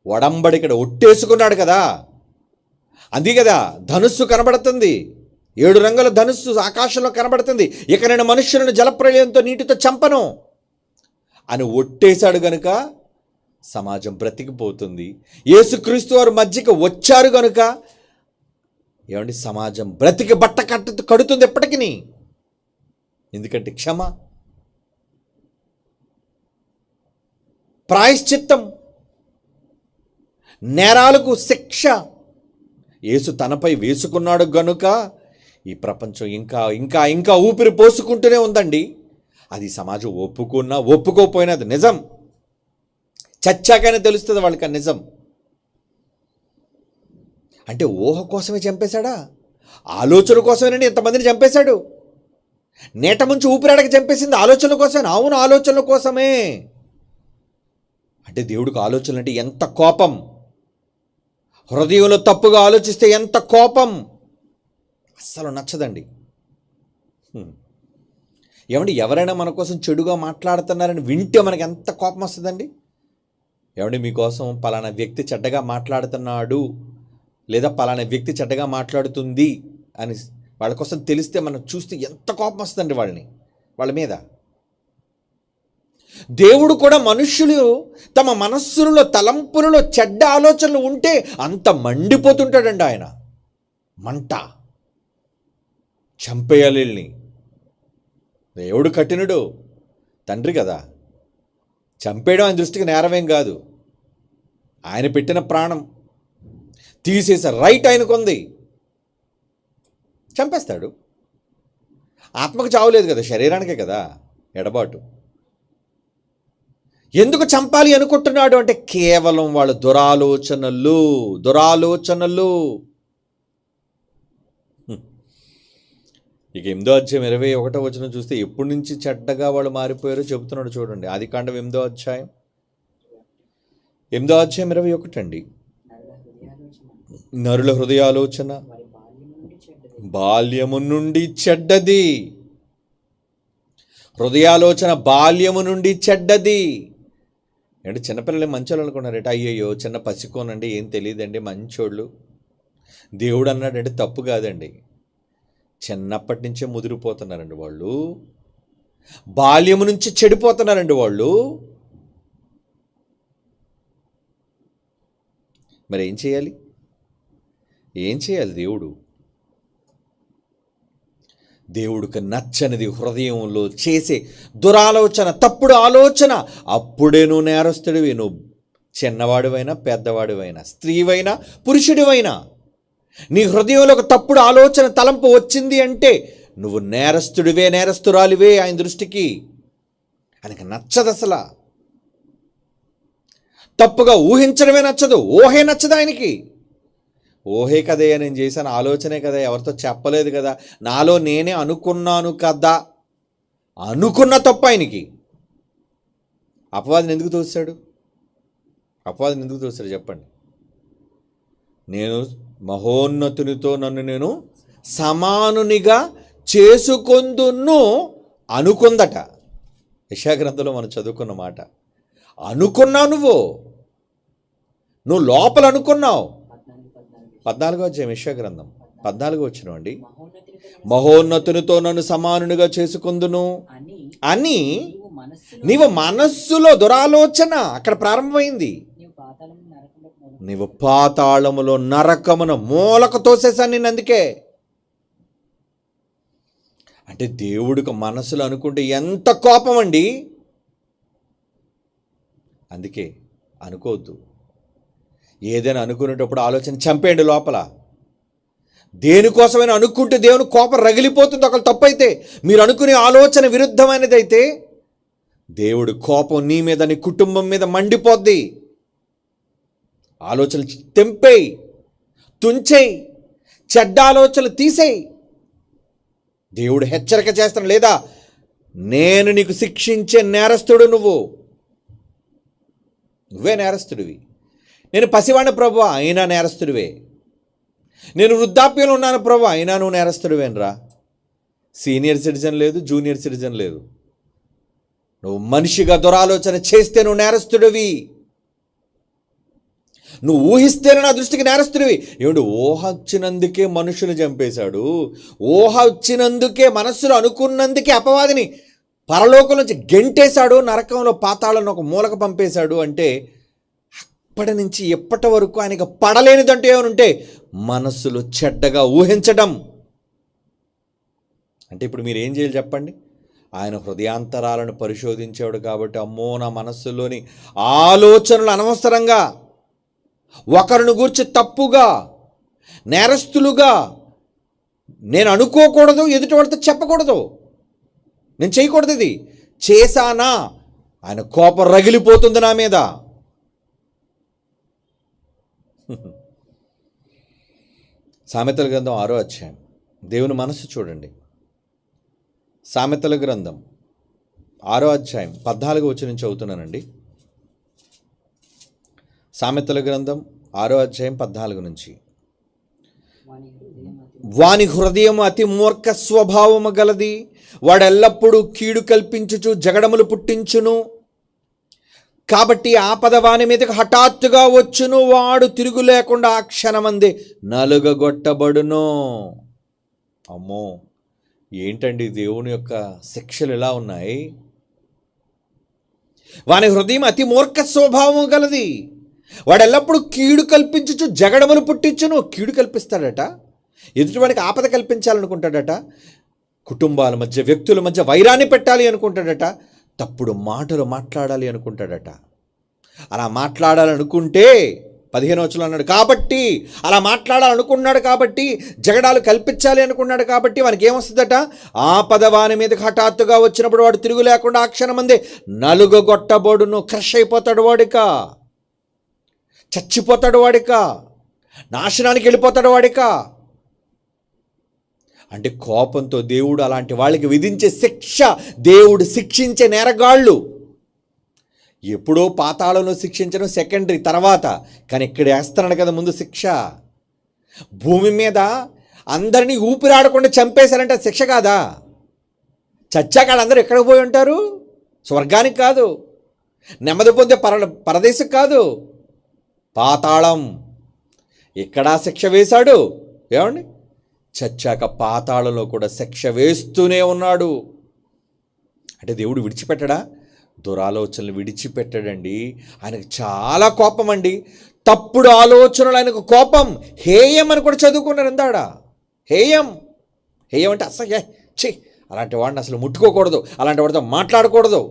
ఒడంబడికడ ఒట్టేసుకున్నాడు కదా. అది కదా ధనుస్సు కనబడుతుంది, 7 రంగుల ధనుస్సు ఆకాశంలో కనబడుతుంది. ఇక నేను మనుష్యులను జలప్రలయంతో నీటితో చంపను అని ఒట్టేశాడు గనుక సమాజం బ్రతికిపోతుంది. యేసుక్రీస్తు వారు మధ్యకి వచ్చారు గనుక ఏమండి సమాజం బ్రతికి బట్ట కడుతుంది ఎప్పటికీ. ఎందుకంటే క్షమ, ప్రాయశ్చిత్తం, నేరాలకు శిక్ష యేసు తనపై వేసుకున్నాడు గనుక ఈ ప్రపంచం ఇంకా ఇంకా ఇంకా ఊపిరి పోసుకుంటూనే ఉందండి. అది సమాజం ఒప్పుకున్నా ఒప్పుకోపోయినా అది నిజం. చచ్చాకనే తెలుస్తుంది వాళ్ళకి ఆ నిజం. అంటే ఊహ కోసమే చంపేశాడా? ఆలోచన కోసమేనండి ఎంతమందిని చంపేశాడు. నేట ముంచి ఊపిరాడక చంపేసింది ఆలోచనల కోసమే. అవును, ఆలోచనల కోసమే. అంటే దేవుడికి ఆలోచనలు అంటే ఎంత కోపం, హృదయంలో తప్పుగా ఆలోచిస్తే ఎంత కోపం. అస్సలు నచ్చదండి. ఏమండి ఎవరైనా మన కోసం చెడుగా మాట్లాడుతున్నారని వింటే మనకి ఎంత కోపం వస్తుందండి. ఏమండి మీకోసం పలానా వ్యక్తి చెడ్డగా మాట్లాడుతున్నాడు లేదా పలానా వ్యక్తి చెడ్డగా మాట్లాడుతుంది అని వాళ్ళ కోసం తెలిస్తే మనం చూస్తే ఎంత కోపం వస్తుందండి వాళ్ళ మీద. దేవుడు కూడా మనుష్యులు తమ మనస్సులలో తలంపులలో చెడ్డ ఆలోచనలు ఉంటే అంత మండిపోతుంటాడండి ఆయన. మంట, చంపేయాలి. దేవుడు కఠినుడు, తండ్రి కదా. చంపేయడం ఆయన దృష్టికి నేరమేం కాదు. ఆయన పెట్టిన ప్రాణం తీసేసే రైట్ ఆయనకుంది, చంపేస్తాడు. ఆత్మకు చావులేదు కదా, శరీరానికే కదా ఎడబాటు. ఎందుకు చంపాలి అనుకుంటున్నాడు అంటే కేవలం వాళ్ళ దురాలోచనలు. ఇక 8వ అధ్యాయం 21వ వచనం చూస్తే ఎప్పటి నుంచి చెడ్డగా వాళ్ళు మారిపోయారో చెబుతున్నాడు చూడండి. ఆదికాండం 8వ అధ్యాయం 21 అండి. నరుల హృదయాలోచన బాల్యము నుండి చెడ్డది. హృదయాలోచన బాల్యము నుండి చెడ్డది. అంటే చిన్నపిల్లలు మంచోళ్ళు అనుకున్నారట. అయ్యయ్యో చిన్న పసికోనండి, ఏం తెలియదండి, మంచోళ్ళు. దేవుడు అన్నాడంటే తప్పు కాదండి. చిన్నప్పటి నుంచే ముదిరిపోతున్నారండి వాళ్ళు, బాల్యము నుంచి చెడిపోతున్నారండి వాళ్ళు. మరి ఏం చేయాలి? దేవుడికి నచ్చనిది హృదయంలో చేసే దురాలోచన, తప్పుడు ఆలోచన, అప్పుడే నువ్వు నేరస్తుడివి. నువ్వు చిన్నవాడివైనా పెద్దవాడివైనా, స్త్రీవైనా పురుషుడివైనా, నీ హృదయంలో ఒక తప్పుడు ఆలోచన తలంపు వచ్చింది అంటే నువ్వు నేరస్తుడివే, నేరస్తురాలివే ఆయన దృష్టికి. ఆయనకి నచ్చదు అసలు. తప్పుగా ఊహించడమే నచ్చదు, ఊహే నచ్చదు ఆయనకి. ఊహే కదయ్యా నేను చేశాను, ఆలోచనే కదా, ఎవరితో చెప్పలేదు కదా, నాలో నేనే అనుకున్నాను కదా, అనుకున్న తప్పు ఆయనకి. అపవాదిని ఎందుకు తోస్తాడు చెప్పండి. నేను మహోన్నతునితో నన్ను నేను సమానునిగా చేసుకొందును అనుకుందట. యెషయా గ్రంథంలో మనం చదువుకున్న మాట. అనుకున్నావు, నువ్వు లోపల అనుకున్నావు. 14వ అధ్యాయం యెషయా గ్రంథం 14వ వచనం అండి. మహోన్నతునితో నన్ను సమానునిగా చేసుకొందును అని నీవు మనస్సులో దురాలోచన అక్కడ ప్రారంభమైంది. నీవు పాతాళములో నరకమున మూలకు తోసేసాను నేను. అందుకే అంటే దేవుడికి మనసులో అనుకుంటే ఎంత కోపం అండి. అందుకే అనుకోవద్దు. ఏదైనా అనుకునేటప్పుడు ఆలోచన చంపేయండి లోపల. దేనికోసమైనా అనుకుంటే దేవుని కోపం రగిలిపోతుంది. ఒకళ్ళు తప్పైతే, మీరు అనుకునే ఆలోచన విరుద్ధమైనది అయితే దేవుడి కోపం నీ మీద, నీ కుటుంబం మీద మండిపోద్ది. ఆలోచనలు తెంపేయి, తుంచేయి, చెడ్డ ఆలోచనలు తీసేయి. దేవుడు హెచ్చరిక చేస్తాను, లేదా నేను నీకు శిక్షించే నేరస్తుడు. నువ్వే నేరస్తుడివి. నేను పసివాడిని ప్రభువా, అయినా నేరస్తుడివే. నేను వృద్ధాప్యంలో ఉన్నాను ప్రభువా, అయినా నువ్వు నేరస్తుడివేనరా. సీనియర్ సిటిజన్ లేదు, జూనియర్ సిటిజన్ లేదు. నువ్వు మనిషిగా దురాలోచన చేస్తే నువ్వు నేరస్తుడివి. నువ్వు ఊహిస్తేనే నా దృష్టికి నేరస్తుడివి. ఏమిటి, ఊహ వచ్చినందుకే మనుషులు చంపేశాడు, ఊహ వచ్చినందుకే మనస్సులో అనుకున్నందుకే అపవాదిని పరలోకం నుంచి గెంటేశాడు, నరకంలో పాతాళను ఒక మూలకు పంపేశాడు. అంటే అప్పటి నుంచి ఎప్పటి వరకు ఆయనకు పడలేనిదంటూ ఏమనుంటే మనస్సులో చెడ్డగా ఊహించడం. అంటే ఇప్పుడు మీరు ఏం చేయాలి చెప్పండి? ఆయన హృదయాంతరాలను పరిశోధించేవాడు కాబట్టి, అమ్మో నా మనస్సులోని ఆలోచనలు అనవసరంగా ఒకరిని గూర్చి తప్పుగా, నేరస్తులుగా నేను అనుకోకూడదు, ఎదుటివాడితో చెప్పకూడదు, నేను చేయకూడదు. ఇది చేశానా ఆయన కోపం రగిలిపోతుంది నా మీద. సామెతల గ్రంథం 6వ అధ్యాయం. దేవుని మనసు చూడండి. సామెతల గ్రంథం 6వ అధ్యాయం 14వ వచనం నుంచి చదువుతున్నానండి. సామెతల గ్రంథం 6వ అధ్యాయం 14 నుంచి. వాని హృదయం అతి మూర్ఖ స్వభావము గలది, వాడెల్లప్పుడూ కీడు కల్పించుచు జగడములు పుట్టించును. కాబట్టి ఆపద వాని మీదకి హఠాత్తుగా వచ్చును, వాడు తిరుగు లేకుండా ఆ క్షణమందే నలుగగొట్టబడును. అమ్మో, ఏంటండి దేవుని యొక్క శిక్షలు ఎలా ఉన్నాయి? వాని హృదయం అతి మూర్ఖ స్వభావం గలది, వాడెల్లప్పుడు కీడు కల్పించుచు జగడములు పుట్టించును. కీడు కల్పిస్తాడట, ఎదుటివాడికి ఆపద కల్పించాలనుకుంటాడట, కుటుంబాల మధ్య, వ్యక్తుల మధ్య వైరాన్ని పెట్టాలి అనుకుంటాడట, తప్పుడు మాటలు మాట్లాడాలి అనుకుంటాడట. అలా మాట్లాడాలనుకుంటే 15వ వచనంలో అన్నాడు, కాబట్టి అలా మాట్లాడాలనుకున్నాడు, కాబట్టి జగడాలు కల్పించాలి అనుకున్నాడు, కాబట్టి వానికి ఏమొస్తుందట? ఆపద వాని మీదకి హఠాత్తుగా వచ్చినప్పుడు వాడు తిరుగు లేకుండా ఆ క్షణమందే నలుగగొట్టబడును. క్రష్ అయిపోతాడు వాడిక, చచ్చిపోతాడు వాడిక, నాశనానికి వెళ్ళిపోతాడు వాడిక. అంటే కోపంతో దేవుడు అలాంటి వాళ్ళకి విధించే శిక్ష, దేవుడు శిక్షించే నేరగాళ్ళు. ఎప్పుడో పాతాళంలో శిక్షించడం సెకండరీ, తర్వాత. కానీ ఇక్కడ వేస్తున్నాడు కదా ముందు శిక్ష. భూమి మీద అందరినీ ఊపిరాడకుండా చంపేశారంటే శిక్ష కాదా? చచ్చాక అందరూ ఎక్కడికి పోయి ఉంటారు? స్వర్గానికి కాదు, నెమ్మది పొందే పరదేశం కాదు, పాతాళం. ఇక్కడ శిక్ష వేశాడు. ఏమండి, చచ్చాక పాతాళంలో కూడా శిక్ష వేస్తూనే ఉన్నాడు. అంటే దేవుడు విడిచిపెట్టడా? దురాలోచనలు విడిచిపెట్టాడండి. ఆయనకు చాలా కోపం అండి. తప్పుడు ఆలోచనలు ఆయనకు కోపం. హేయం అని కూడా చదువుకున్నారు ఎందాడా. హేయం, హేయం అంటే అసహ్య, ఛీ, అలాంటి వాడిని అసలు ముట్టుకోకూడదు, అలాంటి వాడితో మాట్లాడకూడదు.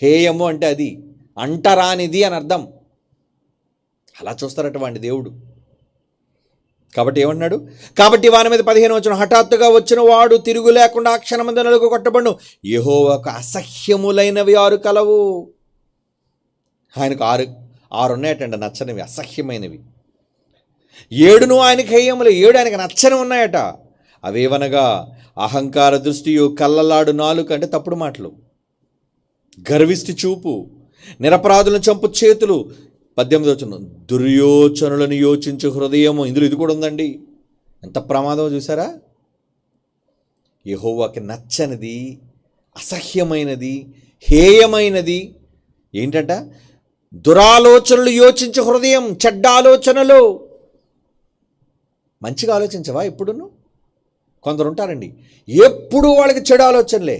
హేయము అంటే అది అంటరానిది అని అర్థం. అలా చూస్తారట వాడిని దేవుడు. కాబట్టి ఏమన్నాడు? కాబట్టి వాని మీద 15వ వచనం, హఠాత్తుగా వచ్చిన వాడు తిరుగు లేకుండా ఆ క్షణమందు నలుగగొట్టబడును. యెహోవాకు అసహ్యములైనవి 6 కలవు. ఆయనకు ఆరు ఉన్నాయటండి నచ్చనివి, అసహ్యమైనవి. 7 ఆయనకి హేయములు, 7 ఆయనకు నచ్చని ఉన్నాయట. అవేవనగా అహంకార దృష్టియు, కళ్ళలాడు నాలుక అంటే తప్పుడు మాటలు, గర్విష్టి చూపు, నిరపరాధులను చంపు చేతులు. 18వ వచనం, దుర్యోచనలను యోచించు హృదయము. ఇందులో ఇది కూడా ఉందండి. ఎంత ప్రమాదమో చూసారా? యెహోవాకి నచ్చనిది, అసహ్యమైనది, హేయమైనది ఏంటంట? దురాలోచనలు యోచించు హృదయం, చెడ్డ ఆలోచనలు. మంచిగా ఆలోచించవా? ఎప్పుడును కొందరు ఉంటారండి, ఎప్పుడు వాళ్ళకి చెడు ఆలోచనలే.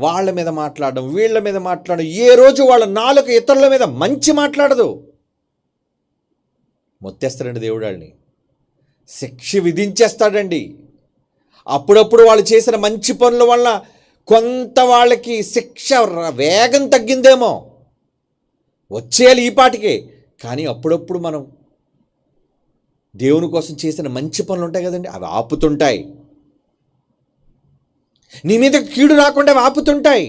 వాళ్ళ మీద మాట్లాడడం, వీళ్ళ మీద మాట్లాడడం, ఏ రోజు వాళ్ళ నాలుక ఇతరుల మీద మంచి మాట్లాడదు. మొత్తేస్తాడండి దేవుడు వాళ్ళని, శిక్ష విధించేస్తాడండి. అప్పుడప్పుడు వాళ్ళు చేసిన మంచి పనుల వల్ల కొంత వాళ్ళకి శిక్ష వేగం తగ్గిందేమో, వచ్చేయాలి ఈ పాటికే. కానీ అప్పుడప్పుడు మనం దేవుని కోసం చేసిన మంచి పనులు ఉంటాయి కదండి, అవి ఆపుతుంటాయి. నీ మీద కీడు రాకుండా అవి ఆపుతుంటాయి.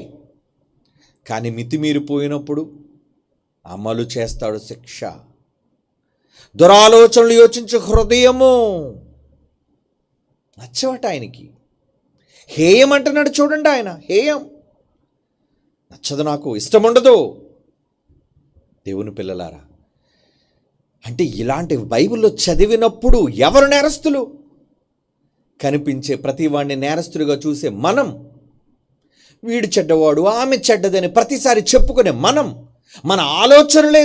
కానీ మితిమీరిపోయినప్పుడు అమలు చేస్తాడు శిక్ష. దురాలోచనలు యోచించు హృదయము, నచ్చవట ఆయనకి. హేయం అంటున్నాడు చూడండి, ఆయన హేయం, నచ్చదు, నాకు ఇష్టం ఉండదు. దేవుని పిల్లలారా, అంటే ఇలాంటి బైబిల్లో చదివినప్పుడు ఎవరు నేరస్తులు? కనిపించే ప్రతి వాడిని నేరస్తుడిగా చూసే మనం, వీడు చెడ్డవాడు ఆమె చెడ్డదని ప్రతిసారి చెప్పుకునే మనం, మన ఆలోచనలే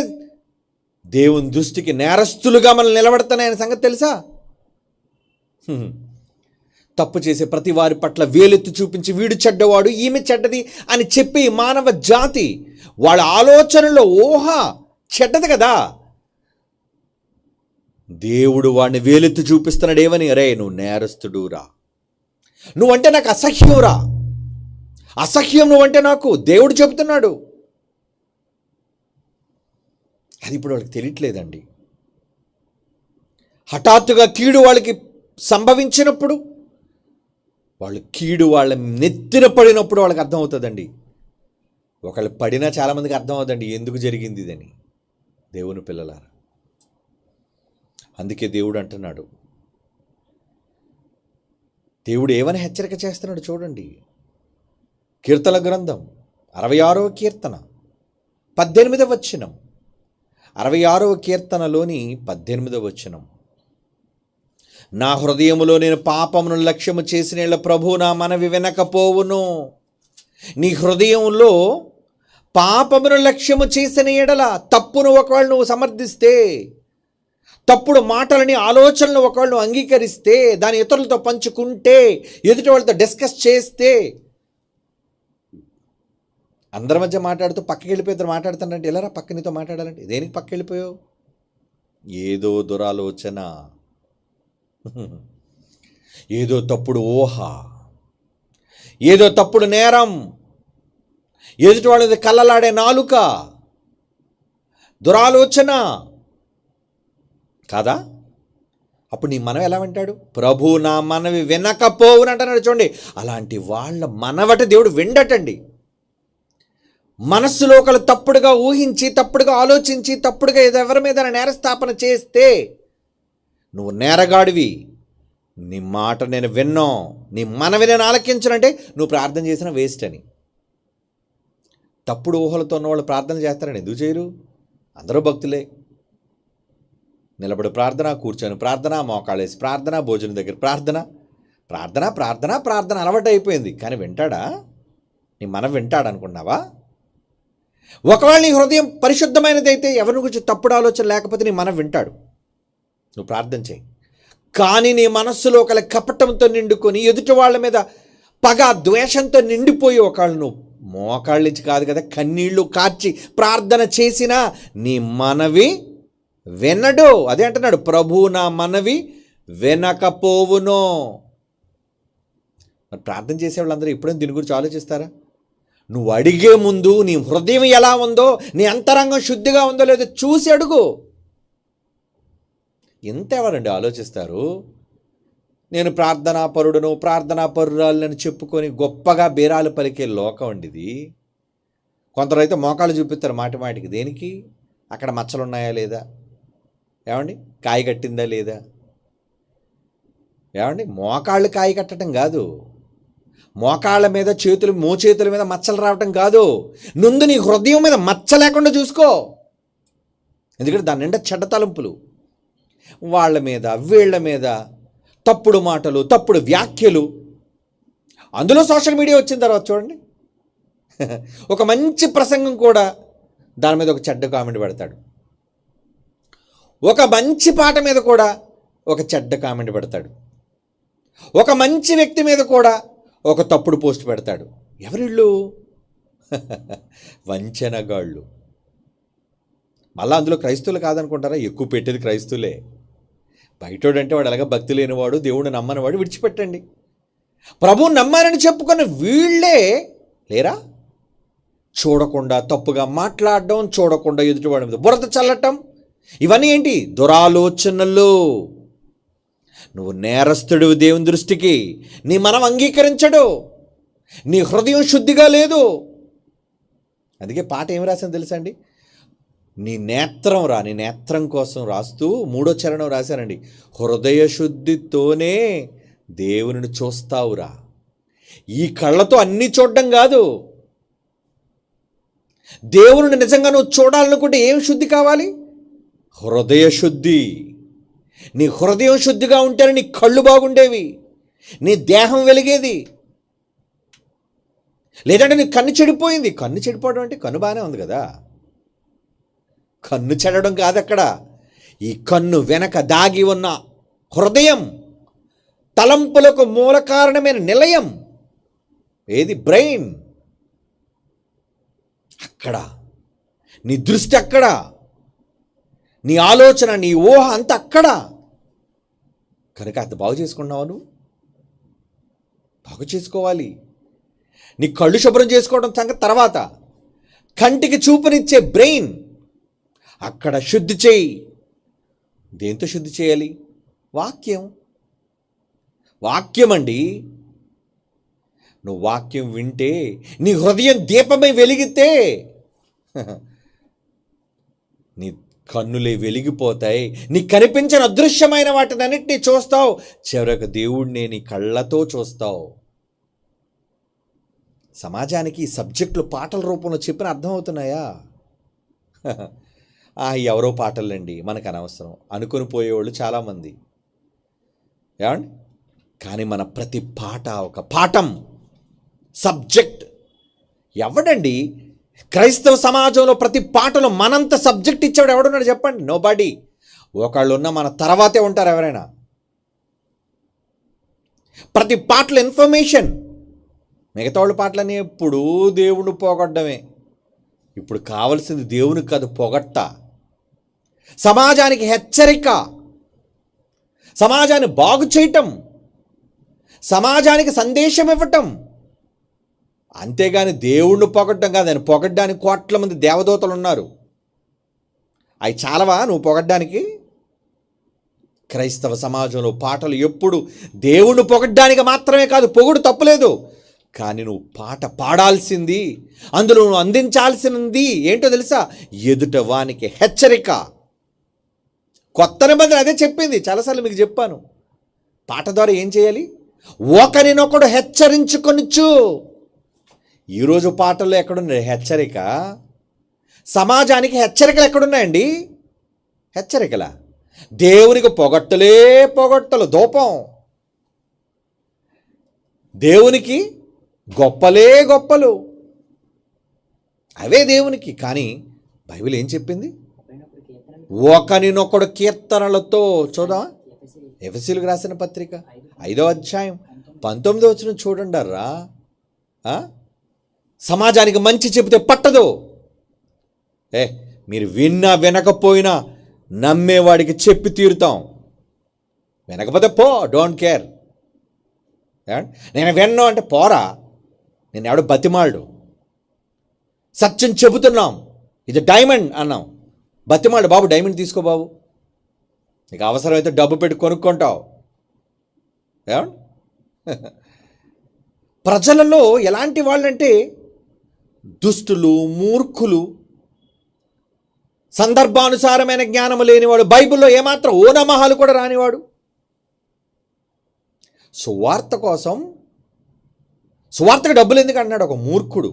దేవుని దృష్టికి నేరస్తులుగా మనం నిలబడుతున్నాయనే సంగతి తెలుసా? తప్పు చేసే ప్రతి వారి పట్ల వేలెత్తి చూపించి వీడు చెడ్డవాడు ఈమె చెడ్డది అని చెప్పి మానవ జాతి వాళ్ళ ఆలోచనలో ఊహ చెడ్డది కదా. దేవుడు వాడిని వేలెత్తి చూపిస్తున్నాడు ఏమని? అరే నువ్వు నేరస్తుడురా, నువ్వంటే నాకు అసహ్యంరా, అసహ్యం నువ్వంటే నాకు, దేవుడు చెబుతున్నాడు. అది ఇప్పుడు వాళ్ళకి తెలియట్లేదండి. హఠాత్తుగా కీడు వాళ్ళకి సంభవించినప్పుడు, వాళ్ళు కీడు వాళ్ళ నెత్తిన పడినప్పుడు వాళ్ళకి అర్థమవుతుందండి. ఒకళ్ళు పడినా చాలామందికి అర్థం అవుతుందండి ఎందుకు జరిగింది ఇదని. దేవుని పిల్లలారా, అందుకే దేవుడు అంటున్నాడు, దేవుడు ఏమని హెచ్చరిక చేస్తున్నాడు చూడండి. కీర్తన గ్రంథం 66వ కీర్తన 18వ వచనం, 66వ కీర్తనలోని 18వ వచనం. నా హృదయములో నేను పాపమును లక్ష్యము చేసిన ప్రభు నా మనవి వినకపోవును. నీ హృదయంలో పాపమును లక్ష్యము చేసిన ఎడల, తప్పును ఒకవేళ నువ్వు సమర్థిస్తే, తప్పుడు మాటలని ఆలోచనలు ఒకవేళ నువ్వు అంగీకరిస్తే, దాని ఇతరులతో పంచుకుంటే, ఎదుటి వాళ్ళతో డిస్కస్ చేస్తే, అందరి మధ్య మాట్లాడుతూ పక్కకి వెళ్ళిపోయి ఇద్దరు మాట్లాడుతానంటే ఎలారా పక్కనితో మాట్లాడాలంటే, దేనికి పక్క వెళ్ళిపోయావు? ఏదో దురాలోచన, ఏదో తప్పుడు ఊహ, ఏదో తప్పుడు నేరం, ఎదుటి వాళ్ళది కళ్ళలాడే నాలుక, దురాలోచన కాదా? అప్పుడు నీ మనవి ఎలా వింటాడు? ప్రభు నా మనవి వినకపోవును అంటున్నాడు చూడండి. అలాంటి వాళ్ళ మనవట దేవుడు విండటండి. మనస్సులో ఒకళ్ళు తప్పుడుగా ఊహించి, తప్పుడుగా ఆలోచించి, తప్పుడుగా ఎవరి మీద నేరస్థాపన చేస్తే, నువ్వు నేరగాడివి, నీ మాట నేను విన్నో, నీ మనవి నేను ఆలకించనంటే నువ్వు ప్రార్థన చేసిన వేస్ట్ అని. తప్పుడు ఊహలతో ఉన్న వాళ్ళు ప్రార్థన చేస్తారని ఎందుకు చేయరు? అందరూ భక్తులే. నిలబడి ప్రార్థన, కూర్చొని ప్రార్థన, మోకాళ్ళేసి ప్రార్థన, భోజనం దగ్గర ప్రార్థన, ప్రార్థన ప్రార్థన ప్రార్థన అలవాటు అయిపోయింది. కానీ వింటాడా? నీ మనం వింటాడు అనుకున్నావా? ఒకవేళ నీ హృదయం పరిశుద్ధమైనదైతే, ఎవరి గురించి తప్పుడు ఆలోచన లేకపోతే నీ మనం వింటాడు. నువ్వు ప్రార్థన చేయి. కానీ నీ మనస్సులో ఒకళ్ళ కపటంతో నిండుకొని, ఎదుటి వాళ్ళ మీద పగ ద్వేషంతో నిండిపోయి, ఒకళ్ళు నువ్వు మోకాళ్ళ నుంచి కాదు కదా కన్నీళ్లు కార్చి ప్రార్థన చేసినా నీ మనవి వినడు. అదే అంటున్నాడు, ప్రభు నా మనవి వినకపోవును. మరి ప్రార్థన చేసే వాళ్ళందరూ ఎప్పుడైనా దీని గురించి ఆలోచిస్తారా? నువ్వు అడిగే ముందు నీ హృదయం ఎలా ఉందో, నీ అంతరంగం శుద్ధిగా ఉందో లేదో చూసి అడుగు. ఎంత ఎవరండి ఆలోచిస్తారు? నేను ప్రార్థనా పరుడును, ప్రార్థనా పరురాలని చెప్పుకొని గొప్పగా బేరాలు పలికే లోకం అండి ఇది. కొందరైతే మోకాళ్ళు చూపిస్తారు మాటి మాటికి. దేనికి? అక్కడ మచ్చలు ఉన్నాయా లేదా, ఏమండి కాయ కట్టిందా లేదా, ఏమండి మోకాళ్ళు కాయ కట్టడం కాదు, మోకాళ్ళ మీద చేతులు మోచేతుల మీద మచ్చలు రావటం కాదు. ముందు నీ హృదయం మీద మచ్చ లేకుండా చూసుకో. ఎందుకంటే దాని నిండా చెడ్డ తలంపులు, వాళ్ళ మీద వీళ్ళ మీద తప్పుడు మాటలు, తప్పుడు వ్యాఖ్యలు. అందులో సోషల్ మీడియా వచ్చిన తర్వాత చూడండి, ఒక మంచి ప్రసంగం కూడా దాని మీద ఒక చెడ్డ కామెంట్ పెడతాడు, ఒక మంచి పాట మీద కూడా ఒక చెడ్డ కామెంట్ పెడతాడు, ఒక మంచి వ్యక్తి మీద కూడా ఒక తప్పుడు పోస్ట్ పెడతాడు. ఎవరిళ్ళు? వంచనగాళ్ళు. మళ్ళీ అందులో క్రైస్తవులు కాదనుకుంటారా? ఎక్కువ పెట్టేది క్రైస్తవులే. బయటోడంటే వాడు ఎలాగ భక్తి లేనివాడు, దేవుడు నమ్మనివాడు, విడిచిపెట్టండి. ప్రభువుని నమ్మారని చెప్పుకున్న వీళ్ళే లేరా? చూడకుండా తప్పుగా మాట్లాడడం, చూడకుండా ఎదుటివాడి మీద బురద చల్లటం, ఇవన్నీ ఏంటి? దురాలోచనలు. నువ్వు నేరస్తుడు దేవుని దృష్టికి. నీ మనం అంగీకరించడు, నీ హృదయం శుద్ధిగా లేదు. అందుకే పాట ఏమి రాశాను తెలుసా అండి? నీ నేత్రం కోసం రాస్తూ 3వ చరణం రాశానండి. హృదయ శుద్ధితోనే దేవుని చూస్తావురా. ఈ కళ్ళతో అన్నీ చూడడం కాదు. దేవుని నిజంగా నువ్వు చూడాలనుకుంటే ఏం శుద్ధి కావాలి? హృదయ శుద్ధి. నీ హృదయం శుద్ధిగా ఉంటేనే నీ కళ్ళు బాగుండేవి, నీ దేహం వెలిగేది. లేదంటే నీ కన్ను చెడిపోయింది. కన్ను చెడిపోవడం అంటే కన్ను బాగానే ఉంది కదా. కన్ను చెడడం కాదు అక్కడ. ఈ కన్ను వెనక దాగి ఉన్న హృదయం, తలంపులకు మూల కారణమైన నిలయం ఏది? బ్రెయిన్. అక్కడ నీ దృష్టి, అక్కడ నీ ఆలోచన, నీ ఊహ అంతా అక్కడ. కనుక అంత బాగు చేసుకున్నావు. నువ్వు బాగు చేసుకోవాలి. నీ కళ్ళు శుభ్రం చేసుకోవడం సంగతి తర్వాత. కంటికి చూపునిచ్చే బ్రెయిన్ అక్కడ శుద్ధి చేయి. దేంతో శుద్ధి చేయాలి? వాక్యం అండి. నువ్వు వాక్యం వింటే నీ హృదయం దీపమై వెలిగితే నీ కన్నులే వెలిగిపోతాయి. నీ కనిపించిన అదృశ్యమైన వాటిని అన్నిటినీ చూస్తావు. చివరికి దేవుడిని నీ కళ్ళతో చూస్తావు. సమాజానికి ఈ సబ్జెక్టులు పాటల రూపంలో చెప్పిన అర్థమవుతున్నాయా? ఎవరో పాటలండి, మనకు అనవసరం అనుకుని పోయేవాళ్ళు చాలామంది. ఏమండి? కానీ మన ప్రతి పాట ఒక పాఠం, సబ్జెక్ట్. ఎవడండి క్రైస్తవ సమాజంలో ప్రతి పాటలో మనంత సబ్జెక్ట్ ఇచ్చాడు ఎవడున్నాడు చెప్పండి? నోబడీ. ఒకళ్ళు ఉన్న మన తర్వాతే ఉంటారు ఎవరైనా. ప్రతి పాటలో ఇన్ఫర్మేషన్. మిగతా వాళ్ళ పాటలని ఎప్పుడు దేవుడు పొగడ్డమే. ఇప్పుడు కావలసింది దేవునికి కాదు, పొగట్ట. సమాజానికి హెచ్చరిక, సమాజాన్ని బాగు చేయటం, సమాజానికి సందేశం ఇవ్వటం. అంతేగాని దేవుణ్ణి పొగడ్డం కాదు. ఆయన పొగడ్డానికి కోట్ల మంది దేవదూతలు ఉన్నారు. అవి చాలవా నువ్వు పొగడ్డానికి? క్రైస్తవ సమాజంలో పాటలు ఎప్పుడు దేవుణ్ణి పొగడ్డానికి మాత్రమే కాదు. పొగుడు తప్పులేదు, కానీ నువ్వు పాట పాడాల్సింది, అందులో నువ్వు అందించాల్సింది ఏంటో తెలుసా? ఎదుట వానికి హెచ్చరిక. కొత్త నిబంధన అదే చెప్పింది. చాలాసార్లు మీకు చెప్పాను. పాట ద్వారా ఏం చేయాలి? ఒకరినొకడు హెచ్చరించుకొనిచ్చు. ఈరోజు పాటల్లో ఎక్కడున్నాయి హెచ్చరిక? సమాజానికి హెచ్చరికలు ఎక్కడున్నాయండి? హెచ్చరికలా? దేవునికి పొగట్టలు ధూపం, దేవునికి గొప్పలు అవే దేవునికి. కానీ బైబిల్ ఏం చెప్పింది? ఒకరినొకడు కీర్తనలతో. చూద్దాం, ఎఫెసీయులకు రాసిన పత్రిక 5వ అధ్యాయం 19వ వచనం చూడండి. సమాజానికి మంచి చెబితే పట్టదు. మీరు విన్నా వినకపోయినా నమ్మేవాడికి చెప్పి తీరుతాం. వినకపోతే పో, డోంట్ కేర్. నేను విన్నాను అంటే పోరా, నేను ఎవడు బతిమాడు. సత్యం చెబుతున్నాం, ఇది డైమండ్ అన్నాం, బతిమాడు బాబు డైమండ్ తీసుకో బాబు, నీకు అవసరమైతే డబ్బు పెట్టి కొనుక్కుంటావు. ప్రజలలో ఎలాంటి వాళ్ళంటే దుష్టులు, మూర్ఖులు, సందర్భానుసారమైన జ్ఞానము లేనివాడు, బైబిల్లో ఏమాత్రం ఓనమహాలు కూడా రానివాడు. సువార్త కోసం సువార్తకు డబ్బులు ఎందుకు అన్నాడు ఒక మూర్ఖుడు.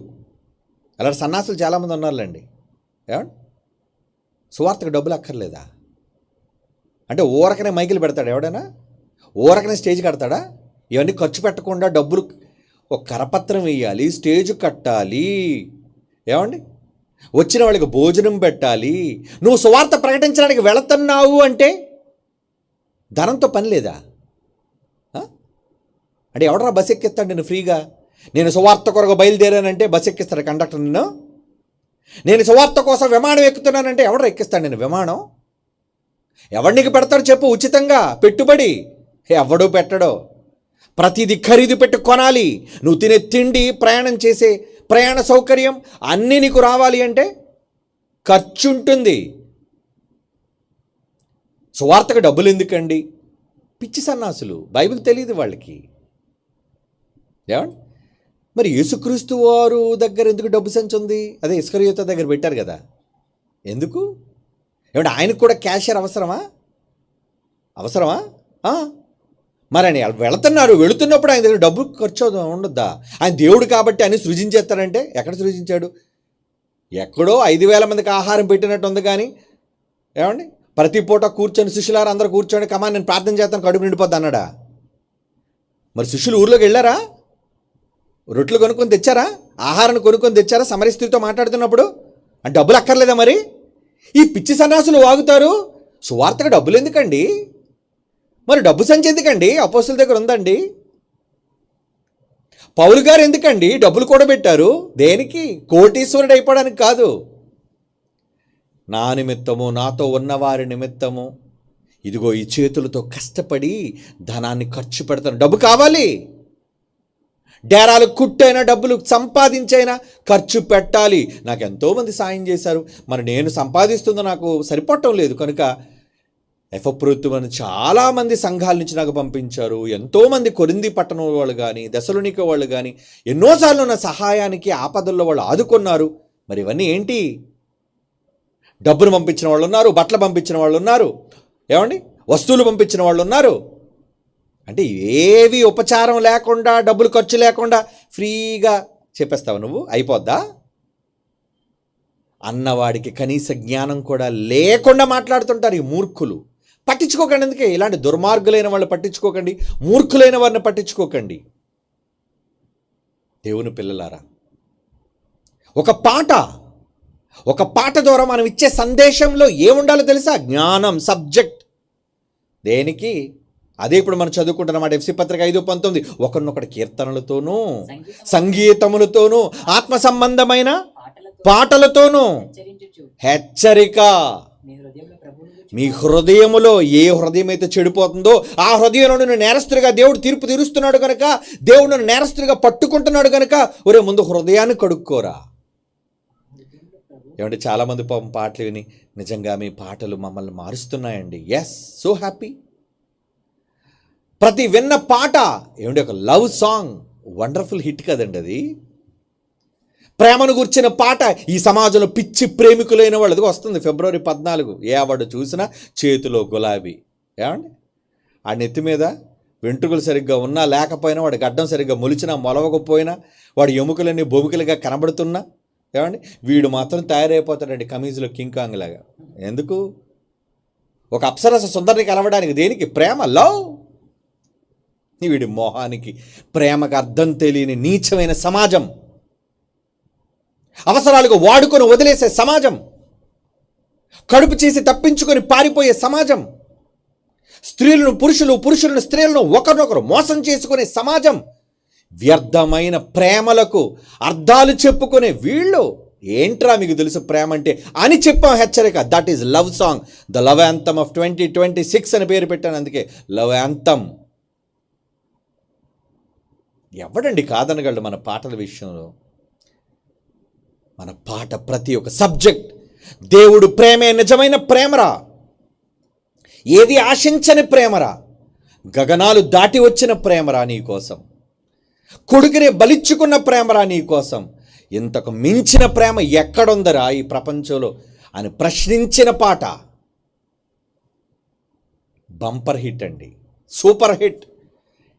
అలాంటి సన్నాసులు చాలామంది ఉన్నారులేండి. సువార్తకు డబ్బులు అక్కర్లేదా అంటే ఊరకనే మైకులు పెడతాడు ఎవడైనా? ఊరకనే స్టేజ్ కడతాడా? ఇవన్నీ ఖర్చు పెట్టకుండా డబ్బులు, ఒక కరపత్రం వేయాలి, స్టేజ్ కట్టాలి, ఏమండి వచ్చిన వాళ్ళకి భోజనం పెట్టాలి. నువ్వు సువార్త ప్రకటించడానికి వెళుతున్నావు అంటే ధనంతో పని లేదా? అంటే ఎవడరా బస్ ఎక్కిస్తాడు నేను ఫ్రీగా? నేను సువార్త కొరకు బయలుదేరానంటే బస్సు ఎక్కిస్తాడు కండక్టర్ నిన్ను. నేను సువార్త కోసం విమానం ఎక్కుతున్నానంటే ఎవడు ఎక్కిస్తాడు నేను విమానం? ఎవడికి పెడతాడు చెప్పు ఉచితంగా పెట్టుబడి? ఎవడో పెట్టడో. ప్రతిదీ ఖరీదు పెట్టి కొనాలి. నువ్వు తినే తిండి, ప్రయాణం చేసే ప్రయాణ సౌకర్యం అన్నీ నీకు రావాలి అంటే ఖర్చు ఉంటుంది. సువార్తకు డబ్బులు ఎందుకండి? పిచ్చి సన్నాసులు, బైబిల్ తెలియదు వాళ్ళకి. ఏమండి? మరి యేసుక్రీస్తు వారు దగ్గర ఎందుకు డబ్బు సంచి ఉంది? అదే ఇస్కరియోతు దగ్గర పెట్టారు కదా, ఎందుకు? ఏమంటే ఆయనకు కూడా క్యాషియర్ అవసరమా? మరి ఆయన వెళుతున్నప్పుడు ఆయన దగ్గర డబ్బు ఖర్చు ఉండొద్దా? ఆయన దేవుడు కాబట్టి ఆయన సృజించేస్తాడంటే ఎక్కడ సృజించాడు? ఎక్కడో 5,000 మందికి ఆహారం పెట్టినట్టు ఉంది. కానీ ఏమండి, ప్రతి పూట కూర్చొని శిష్యులారు అందరూ కూర్చొని కమా నేను ప్రార్థన చేస్తాను కడుపు నిండిపోద్ది అన్నాడా? మరి శిష్యులు ఊర్లోకి వెళ్ళారా? రొట్టెలు కొనుక్కొని తెచ్చారా? ఆహారాన్ని కొనుక్కొని తెచ్చారా? సమరయ స్త్రీతో మాట్లాడుతున్నప్పుడు అంటే డబ్బులు అక్కర్లేదా? మరి ఈ పిచ్చి సన్యాసులు వాగుతారు, సువార్తకు డబ్బులు ఎందుకండి? మరి డబ్బు సంచి ఎందుకండి? అపోస్తుల దగ్గర ఉందండి. పౌలు గారు ఎందుకండి డబ్బులు కూడా పెట్టారు? దేనికి? కోటీశ్వరుడు అయిపోవడానికి కాదు. నా నిమిత్తము, నాతో ఉన్నవారి నిమిత్తము ఇదిగో ఈ చేతులతో కష్టపడి ధనాన్ని ఖర్చు పెడతాను. డబ్బు కావాలి. డేరాలు కుట్టైనా డబ్బులు సంపాదించైనా ఖర్చు పెట్టాలి. నాకు ఎంతోమంది సాయం చేశారు, మరి నేను సంపాదిస్తుందో నాకు సరిపడటం లేదు కనుక ఎఫప్రోతుమని చాలామంది సంఘాల నుంచి నాకు పంపించారు. ఎంతోమంది కొరింథీ పట్టణం వాళ్ళు కానీ దెసలోనిక వాళ్ళు కానీ ఎన్నోసార్లు నా సహాయానికి ఆపదల్లో వాళ్ళు ఆదుకున్నారు. మరి ఇవన్నీ ఏంటి? డబ్బులు పంపించిన వాళ్ళు ఉన్నారు, బట్టలు పంపించిన వాళ్ళు ఉన్నారు, ఏమండి వస్తువులు పంపించిన వాళ్ళు ఉన్నారు. అంటే ఏవి ఉపచారం లేకుండా డబ్బులు ఖర్చు లేకుండా ఫ్రీగా చెప్పేస్తావు నువ్వు? అయిపోద్దా? అన్నవాడికి కనీస జ్ఞానం కూడా లేకుండా మాట్లాడుతుంటారు ఈ మూర్ఖులు. పట్టించుకోకండి. అందుకే ఇలాంటి దుర్మార్గులైన వాళ్ళు పట్టించుకోకండి, మూర్ఖులైన వారిని పట్టించుకోకండి. దేవుని పిల్లలారా, ఒక పాట ద్వారా మనం ఇచ్చే సందేశంలో ఏముండాలో తెలుసా? జ్ఞానం, సబ్జెక్ట్. దేనికి? అదే ఇప్పుడు మనం చదువుకుంటున్నమాట ఎఫ్సి పత్రిక 5:19. ఒకరినొకటి కీర్తనలతోనూ సంగీతములతోనూ ఆత్మ సంబంధమైన పాటలతోనూ హెచ్చరిక. మీ హృదయములో ఏ హృదయం అయితే చెడిపోతుందో ఆ హృదయంలో నేరస్తుడిగా దేవుడు తీర్పు తీరుస్తున్నాడు కనుక, దేవుడు నేరస్తుడిగా పట్టుకుంటున్నాడు కనుక ఒరే ముందు హృదయాన్ని కడుక్కోరా. ఏమంటే చాలామంది పాపం పాటలు విని నిజంగా మీ పాటలు మమ్మల్ని మారుస్తున్నాయండి. Yes, so happy. ప్రతి విన్న పాట ఏమంటే ఒక లవ్ సాంగ్, వండర్ఫుల్ హిట్ కదండి అది. ప్రేమను గుర్చిన పాట ఈ సమాజంలో పిచ్చి ప్రేమికులైన వాళ్ళది వస్తుంది. February 14 ఏ వాడు చూసినా చేతిలో గులాబీ. ఏమండి ఆ నెత్తి మీద వెంట్రుకలు సరిగ్గా ఉన్నా లేకపోయినా, వాడి గడ్డం సరిగ్గా మొలిచినా మొలవకపోయినా, వాడి ఎముకలన్నీ బొముకలుగా కనబడుతున్నా, ఏమండి వీడు మాత్రం తయారైపోతాడండి కమీజులో కింగ్ కాంగ్ లాగా. ఎందుకు? ఒక అప్సరస సుందరిని కలవడానికి. దేనికి? ప్రేమ, లవ్. వీడి మోహానికి ప్రేమకు అర్థం తెలియని నీచమైన సమాజం, అవసరాలుగా వాడుకొని వదిలేసే సమాజం, కడుపు చేసి తప్పించుకొని పారిపోయే సమాజం, స్త్రీలను పురుషులను స్త్రీలను ఒకరినొకరు మోసం చేసుకునే సమాజం, వ్యర్థమైన ప్రేమలకు అర్థాలు చెప్పుకునే వీళ్ళు. ఏంట్రా మీకు తెలుసు ప్రేమ అంటే అని చెప్పాం హెచ్చరిక. That is love song, the love anthem of 2026 అని పేరు పెట్టాను. అందుకే లవ్ యాంథమ్. ఎవడండి కాదనగలడు మన పాటల విషయంలో? మన పాట ప్రతి ఒక్క సబ్జెక్ట్ దేవుడు ప్రేమే నిజమైన ప్రేమరా, ఏది ఆశించని ప్రేమరా, గగనాలు దాటి వచ్చిన ప్రేమరా నీ కోసం, కొడుకునే బలిచ్చుకున్న ప్రేమరా నీ కోసం. ఇంతకు మించిన ప్రేమ ఎక్కడుందరా ఈ ప్రపంచంలో అని ప్రశ్నించిన పాట బంపర్ హిట్ అండి, సూపర్ హిట్.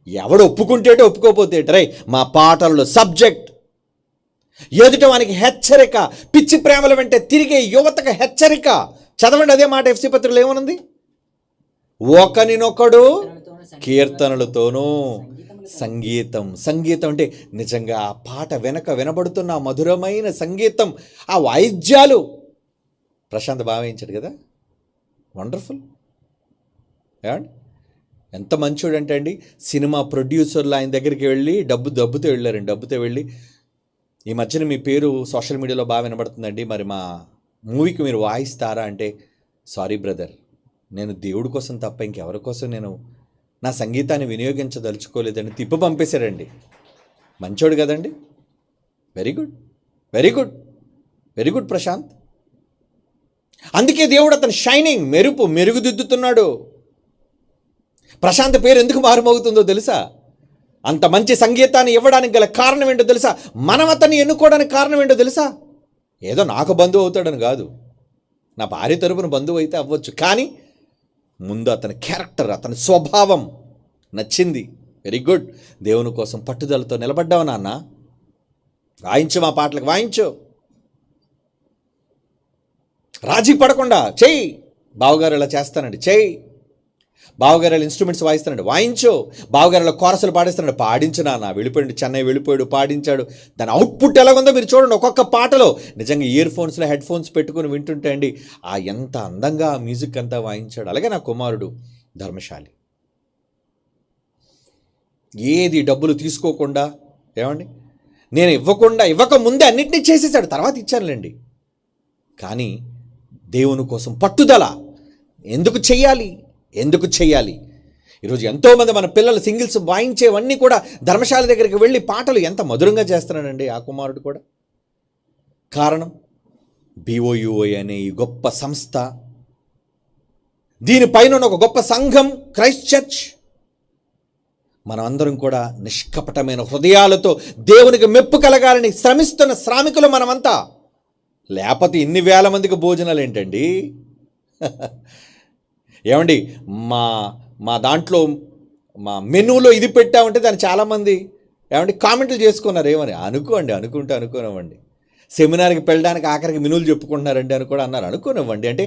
ఎవడు ఒప్పుకుంటేటో ఒప్పుకోపోతేట రై మా పాటల్లో సబ్జెక్ట్ ఎదుట వానికి హెచ్చరిక, పిచ్చి ప్రేమల వెంటే తిరిగే యువతకు హెచ్చరిక. చదవండి అదే మాట ఎఫ్సి పత్రికలో ఏమనుంది? ఒకనినొకడు కీర్తనలతోనూ సంగీతం. సంగీతం అంటే నిజంగా ఆ పాట వెనక వినబడుతున్న మధురమైన సంగీతం, ఆ వాయిద్యాలు. ప్రశాంత్ భావించాడు కదా, వండర్ఫుల్. ఏమండి ఎంత మంచోడు అంటే అండి, సినిమా ప్రొడ్యూసర్లు ఆయన దగ్గరికి వెళ్ళి డబ్బుతో వెళ్ళారండి. డబ్బుతో వెళ్ళి, ఈ మధ్యన మీ పేరు సోషల్ మీడియాలో బాగా వినబడుతుందండి, మరి మా మూవీకి మీరు వాయిస్తారా అంటే, సారీ బ్రదర్, నేను దేవుడి కోసం తప్ప ఇంకెవరి కోసం నేను నా సంగీతాన్ని వినియోగించదలుచుకోలేదని తిప్పి పంపేశారండి. మంచోడు కదండి. Very good, very good, very good Prashant. అందుకే దేవుడు అతను షైనింగ్ మెరుగుదిద్దుతున్నాడు. ప్రశాంత్ పేరు ఎందుకు మారుమవుతుందో తెలుసా? అంత మంచి సంగీతాన్ని ఇవ్వడానికి గల కారణం ఏంటో తెలుసా? మనం అతన్ని ఎన్నుకోవడానికి కారణం ఏంటో తెలుసా? ఏదో నాకు బంధువు అవుతాడని కాదు, నా భార్య తరపున బంధువు అయితే అవ్వచ్చు, కానీ ముందు అతని క్యారెక్టర్, అతని స్వభావం నచ్చింది. Very good. దేవుని కోసం పట్టుదలతో నిలబడ్డావు నాన్న. వాయించు, మా పాటలకు వాయించు, రాజీ పడకుండా చెయ్యి. బావగారు ఇలా చేస్తానండి, చెయ్యి. బావగారు ఇన్స్ట్రుమెంట్స్ వాయిస్తానండి, వాయించు. బావగారు కోరసలు పాడిస్తానండి, పాడించు నాన్న. వెళ్ళిపోయాడు, చెన్నై వెళ్ళిపోయాడు, పాడించాడు. దాని అవుట్పుట్ ఎలాగుందో మీరు చూడండి. ఒక్కొక్క పాటలో నిజంగా ఇయర్ ఫోన్స్లో హెడ్ ఫోన్స్ పెట్టుకుని వింటుంటే అండి, ఆ ఎంత అందంగా మ్యూజిక్ అంతా వాయించాడు. అలాగే నా కుమారుడు ధర్మశాలి, ఏది డబ్బులు తీసుకోకుండా, ఏమండి, నేను ఇవ్వక ముందే అన్నింటినీ చేసేసాడు, తర్వాత ఇచ్చానులేండి. కానీ దేవుని కోసం పట్టుదల. ఎందుకు చెయ్యాలి? ఈరోజు ఎంతోమంది మన పిల్లలు సింగిల్స్ వాయించేవన్నీ కూడా ధర్మశాల దగ్గరికి వెళ్ళి పాటలు ఎంత మధురంగా చేస్తున్నాడండి ఆ కుమారుడు కూడా. కారణం BOUI అనే ఈ గొప్ప సంస్థ, దీనిపైన ఒక గొప్ప సంఘం క్రైస్ట్ చర్చ్. మనమందరం కూడా నిష్కపటమైన హృదయాలతో దేవునికి మెప్పు కలగాలని శ్రమిస్తున్న శ్రామికులు మనమంతా. లేకపోతే ఇన్ని వేల మందికి భోజనాలు ఏంటండి? ఏమండి, మా దాంట్లో మా మెనూలో ఇది పెట్టామంటే దాన్ని చాలామంది ఏమండి కామెంట్లు చేసుకున్నారు. ఏమని అనుకోనివ్వండి. సెమినార్కి వెళ్ళడానికి ఆఖరికి మెనూలు చెప్పుకుంటున్నారండి అని కూడా అన్నారు. అనుకోనివ్వండి. అంటే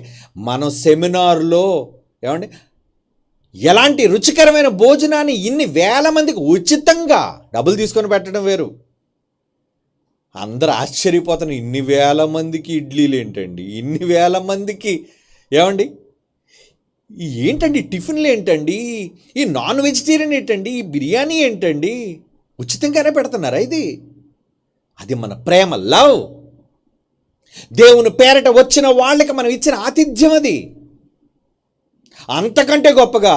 మనం సెమినార్లో ఏమండి ఎలాంటి రుచికరమైన భోజనాన్ని ఇన్ని వేల మందికి ఉచితంగా డబ్బులు తీసుకొని పెట్టడం వేరు. అందరూ ఆశ్చర్యపోతున్నారు, ఇన్ని వేల మందికి ఇడ్లీలు ఏంటండి, ఇన్ని వేల మందికి ఏమండి ఏంటండి టిఫిన్లు ఏంటండి, ఈ నాన్ వెజిటేరియన్ ఏంటండి, ఈ బిర్యానీ ఏంటండి, ఉచితంగానే పెడుతున్నారా ఇది? అది మన ప్రేమ, లవ్. దేవుని పేరట వచ్చిన వాళ్ళకి మనం ఇచ్చిన ఆతిథ్యం అది. అంతకంటే గొప్పగా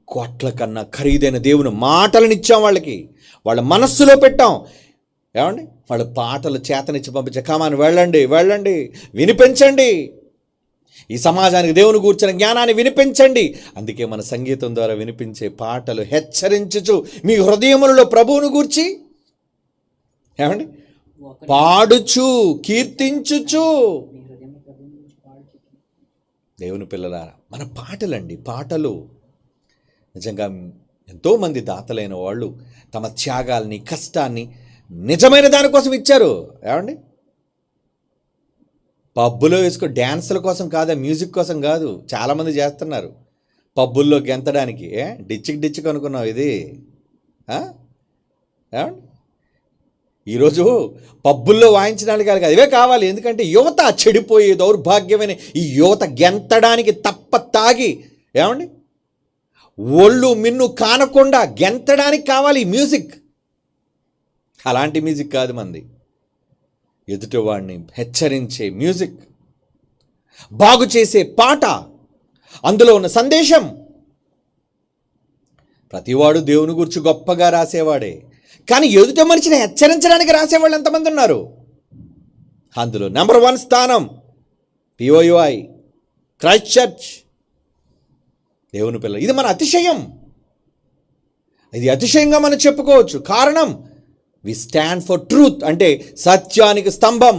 కోట్ల కన్నా ఖరీదైన దేవుని మాటలను ఇచ్చాం వాళ్ళకి, వాళ్ళ మనస్సులో పెట్టాం. ఏమండి, వాళ్ళ పాటలు చేతనిచ్చి పంపించే, కమాని వెళ్ళండి వినిపించండి, ఈ సమాజానికి దేవుని కూర్చిన జ్ఞానాన్ని వినిపించండి. అందుకే మన సంగీతం ద్వారా వినిపించే పాటలు హెచ్చరించుచు మీ హృదయములలో ప్రభువును గూర్చి ఏమండి పాడుచు కీర్తించుచు. దేవుని పిల్లలారా, మన పాటలు నిజంగా ఎంతోమంది దాతలైన వాళ్ళు తమ త్యాగాల్ని, కష్టాన్ని నిజమైన దానికోసం ఇచ్చారు. ఏమండి, పబ్బులో వేసుకో డ్యాన్సుల కోసం కాదా, మ్యూజిక్ కోసం కాదు. చాలామంది చేస్తున్నారు పబ్బుల్లో గెంతడానికి. డిచ్చికి అనుకున్నావు ఇది? ఏమండి, ఈరోజు పబ్బుల్లో వాయించడానికి కాదు, ఇవే కావాలి. ఎందుకంటే యువత చెడిపోయే దౌర్భాగ్యమైన ఈ యువత గెంతడానికి తప్ప తాగి ఏమండి ఒళ్ళు మిన్ను కానకుండా గెంతడానికి కావాలి మ్యూజిక్. అలాంటి మ్యూజిక్ కాదు మంది. ఎదుటివాడిని హెచ్చరించే మ్యూజిక్, బాగు చేసే పాట, అందులో ఉన్న సందేశం. ప్రతివాడు దేవుని గురించి గొప్పగా రాసేవాడే, కానీ ఎదుట మనిషిని హెచ్చరించడానికి రాసేవాళ్ళు ఎంతమంది ఉన్నారు? అందులో నెంబర్ 1 స్థానం BOUI క్రైస్ట్ చర్చ్. దేవుని పిల్లలు, ఇది మన అతిశయం. ఇది అతిశయంగా మనం చెప్పుకోవచ్చు. కారణం వి స్టాండ్ ఫర్ ట్రూత్, అంటే సత్యానికి స్తంభం.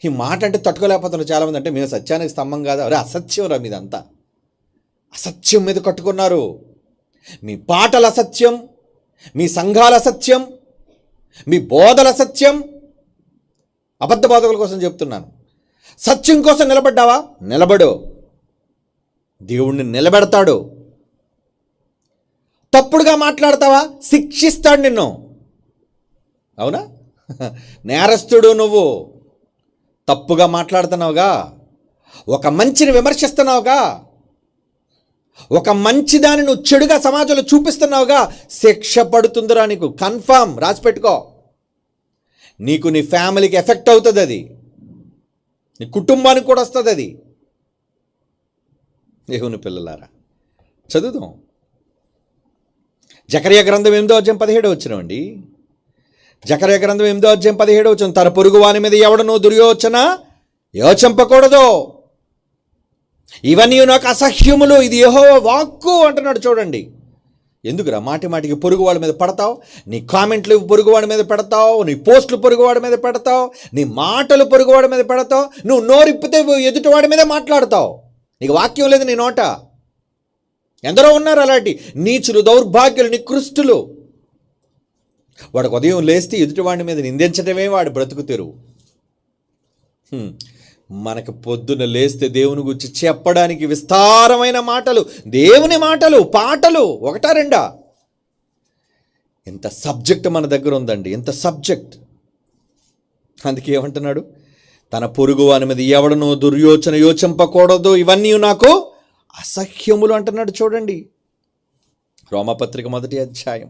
ఈ మాట అంటే తట్టుకోలేకపోతున్నారు చాలామంది. అంటే మేము సత్యానికి స్తంభం కాదా? అరే అసత్యం రా మీదంతా. అసత్యం మీద కట్టుకున్నారు. మీ పాటల అసత్యం, మీ సంఘాల అసత్యం, మీ బోధల అసత్యం. అబద్ధ బోధకుల కోసం చెప్తున్నాను. సత్యం కోసం నిలబడ్డావా? నిలబడు, దేవుణ్ణి నిలబెడతాడు. తప్పుడుగా మాట్లాడతావా? శిక్షిస్తాడు నిన్ను. అవునా? నేరస్తుడు నువ్వు. తప్పుగా మాట్లాడుతున్నావుగా, ఒక మంచిని విమర్శిస్తున్నావుగా, ఒక మంచిదాన్ని నువ్వు చెడుగా సమాజంలో చూపిస్తున్నావుగా, శిక్ష పడుతుందిరా నీకు, కన్ఫామ్, రాసిపెట్టుకో. నీకు, నీ ఫ్యామిలీకి ఎఫెక్ట్ అవుతుంది, అది నీ కుటుంబానికి కూడా వస్తుంది అది. దేవుని పిల్లలారా, చదువుదాం. జకర్యా గ్రంథం 8:17 జకర్యా గ్రంథం 8:17 తన పొరుగు వాని మీద ఎవడనూ దుర్యోచన యోచింపకూడదు, ఇవన్నీ నాకు అసహ్యములు, ఇది యెహోవా వాక్కు అంటున్నాడు. చూడండి, ఎందుకురా మాటికి పొరుగు వాళ్ళ మీద పడతావు? నీ కామెంట్లు పొరుగువాడి మీద పెడతావు, నీ పోస్టులు పొరుగువాడి మీద పెడతావు, నీ మాటలు పొరుగువాడి మీద పెడతావు, నువ్వు నోరిప్పితే ఎదుటివాడి మీద మాట్లాడతావు. నీకు వాక్యం లేదు నీ నోట. ఎందరో ఉన్నారు అలాంటి నీచులు, దౌర్భాగ్యులు, నికృష్టులు. వాడికి ఉదయం లేస్తే ఎదుటివాడి మీద నిందించడమే వాడి బ్రతుకు తెరువు. మనకు పొద్దున లేస్తే దేవుని గురించి చెప్పడానికి విస్తారమైన మాటలు, దేవుని మాటలు, పాటలు, ఒకటా రెండా? ఎంత సబ్జెక్ట్ మన దగ్గర ఉందండి, ఎంత సబ్జెక్ట్. అందుకే ఏమంటున్నాడు, తన పొరుగు వాని మీద ఎవడనో దుర్యోచన యోచింపకూడదు, ఇవన్నీ నాకు అసహ్యములు అంటున్నాడు. చూడండి, రోమపత్రిక 1వ అధ్యాయం.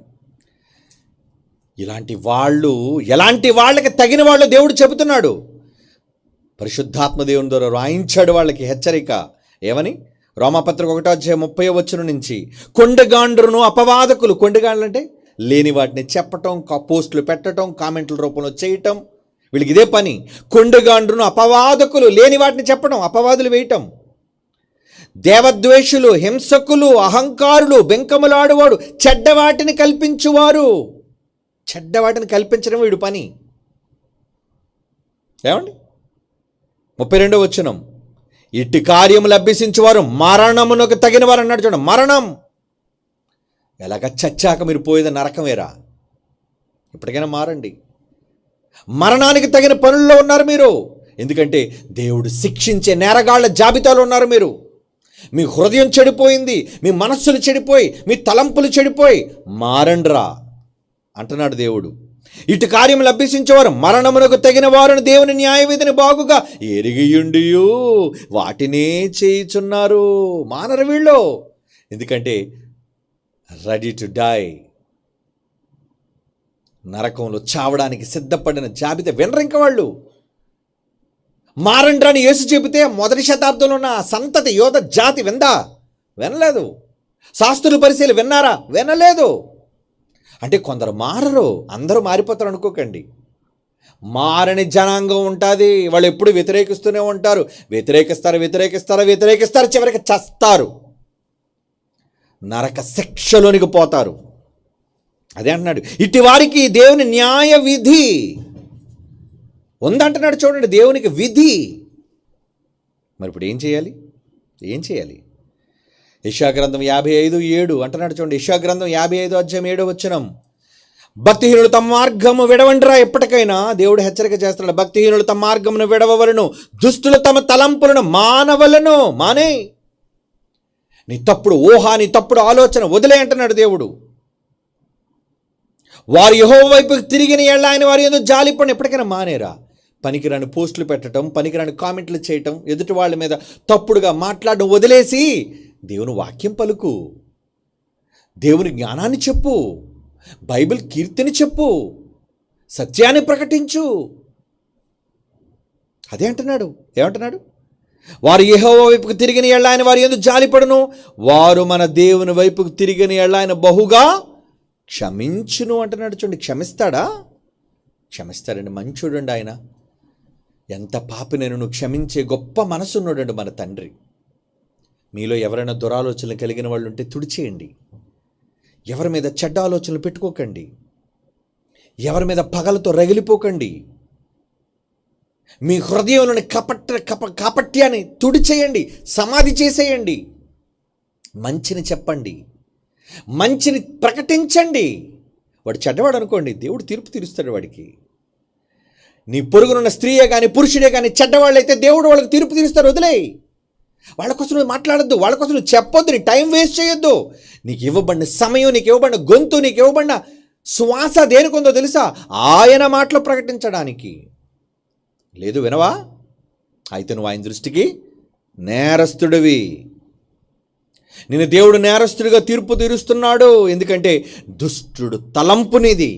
ఇలాంటి వాళ్ళు, ఎలాంటి వాళ్ళకి తగిన వాళ్ళు దేవుడు చెబుతున్నాడు. పరిశుద్ధాత్మ దేవుని ద్వారా రాయించాడు వాళ్ళకి హెచ్చరిక. ఏమని? రోమపత్రిక 1వ అధ్యాయం 30వ వచనం నుంచి, కొండగాండ్రును అపవాదకులు, కొండగాండ్రు అంటే లేని వాటిని చెప్పటం, పోస్టులు పెట్టడం, కామెంట్ల రూపంలో చేయటం, వీళ్ళకి ఇదే పని. కొండగాండ్రును అపవాదకులు, లేని వాటిని చెప్పడం, అపవాదులు వేయటం, దేవద్వేషులు, హింసకులు, అహంకారులు, బెంకములాడువాడు, చెడ్డవాటిని కల్పించువారు. చెడ్డవాటిని కల్పించడం వీడు పని. ఏమండి? 32వ వచనం, ఇట్టి కార్యములు అభ్యసించేవారు మరణమునకు తగిన వారు అన్నాడు. చూడండి, మరణం. ఎలాగ చచ్చాక మీరు పోయేది నరకమేరా. ఇప్పటికైనా మారండి. మరణానికి తగిన పనుల్లో ఉన్నారు మీరు. ఎందుకంటే దేవుడు శిక్షించే నేరగాళ్ల జాబితాలో ఉన్నారు మీరు. మీ హృదయం చెడిపోయింది, మీ మనస్సులు చెడిపోయి, మీ తలంపులు చెడిపోయి, మారండ్రా అంటున్నాడు దేవుడు. ఇటు కార్యములు అభ్యసించేవారు మరణమునకు తగిన వారిని దేవుని న్యాయవిధిని బాగుగా ఎరిగియుండియు వాటినే చేయుచున్నారు. మానరు వీళ్ళు. ఎందుకంటే రెడీ టు డై, నరకంలో చావడానికి సిద్ధపడిన జాబితా. వినరు ఇంకా వాళ్ళు. మారండ్రని యేసు చెబితే 1వ శతాబ్దంలో ఉన్న సంతతి యోధ జాతి విందా? వినలేదు. శాస్త్రులు పరిశీలి విన్నారా? వినలేదు. అంటే కొందరు మారరు, అందరూ మారిపోతారు అనుకోకండి. మారని జనాంగం ఉంటుంది. వాళ్ళు ఎప్పుడు వ్యతిరేకిస్తూనే ఉంటారు. వ్యతిరేకిస్తారు, చివరికి చస్తారు, నరక శిక్షలోనికి పోతారు. అదే అంటున్నాడు, ఇటు వారికి దేవుని న్యాయ విధి ఉందంటున్నాడు. చూడండి, దేవునికి విధి. మరి ఇప్పుడు ఏం చేయాలి? యెషయా గ్రంథం 55:7 అంటున్నాడు. చూడండి, యెషయా గ్రంథం 55 అధ్యాయం 7వ వచనం, భక్తిహీనులు తమ మార్గము విడవండిరా. ఎప్పటికైనా దేవుడు హెచ్చరిక చేస్తున్నాడు. భక్తిహీనులు తమ మార్గమును విడవవలను, దుష్టులు తమ తలంపులను మానవలను. మానే నీ తప్పుడు ఊహ, నీ తప్పుడు ఆలోచన వదిలే అంటున్నాడు దేవుడు. వారు యెహోవా వైపుకి తిరిగిన ఎడల ఆయన వారి యందు జాలిపడిన. ఎప్పటికైనా మానేరా. పనికిరాని పోస్టులు పెట్టడం, పనికిరాని కామెంట్లు చేయటం, ఎదుటి వాళ్ళ మీద తప్పుడుగా మాట్లాడడం వదిలేసి దేవుని వాక్యం పలుకు, దేవుని జ్ఞానాన్ని చెప్పు, బైబిల్ కీర్తిని చెప్పు, సత్యాన్ని ప్రకటించు. అదే అంటున్నాడు. ఏమంటున్నాడు? వారు యెహోవా వైపుకు తిరిగిన ఎడల ఆయన వారి యందు జాలిపడును, వారు మన దేవుని వైపుకు తిరిగిన ఎడల ఆయన బహుగా క్షమించును అంటున్నాడు. చూడండి, క్షమిస్తాడండి. మంచోడండి ఆయన. ఎంత పాపినైనా నువ్వు క్షమించే గొప్ప మనసున్నాడండి మన తండ్రి. మీలో ఎవరైనా దురాలోచనలు కలిగిన వాళ్ళు ఉంటే తుడిచేయండి. ఎవరి మీద చెడ్డ ఆలోచనలు పెట్టుకోకండి. ఎవరి మీద పగలతో రగిలిపోకండి. మీ హృదయంలోని కాపట్యాన్ని తుడిచేయండి, సమాధి చేసేయండి. మంచిని చెప్పండి, మంచిని ప్రకటించండి. వాడు చెడ్డవాడు అనుకోండి, దేవుడు తీర్పు తీరుస్తాడు వాడికి. నీ పొరుగునున్న స్త్రీయే కానీ పురుషుడే కానీ చెడ్డవాళ్ళు అయితే దేవుడు వాళ్ళకి తీర్పు తీరుస్తాడు. వదిలేయి. వాళ్ళ కోసం నువ్వు మాట్లాడద్దు, వాళ్ళ కోసం నువ్వు చెప్పొద్దు, నీ టైం వేస్ట్ చేయొద్దు. నీకు ఇవ్వబడిన సమయం, నీకు ఇవ్వబడిన గొంతు, నీకు ఇవ్వబడిన శ్వాస దేనికొందో తెలుసా? ఆయన మాటలు ప్రకటించడానికి. లేదు వినవా? అయితే నువ్వు ఆయన దృష్టికి నేరస్తుడివి. నిన్ను దేవుడు నేరస్తుడిగా తీర్పు తీరుస్తున్నాడు. ఎందుకంటే దుష్టుడు తలంపునిది.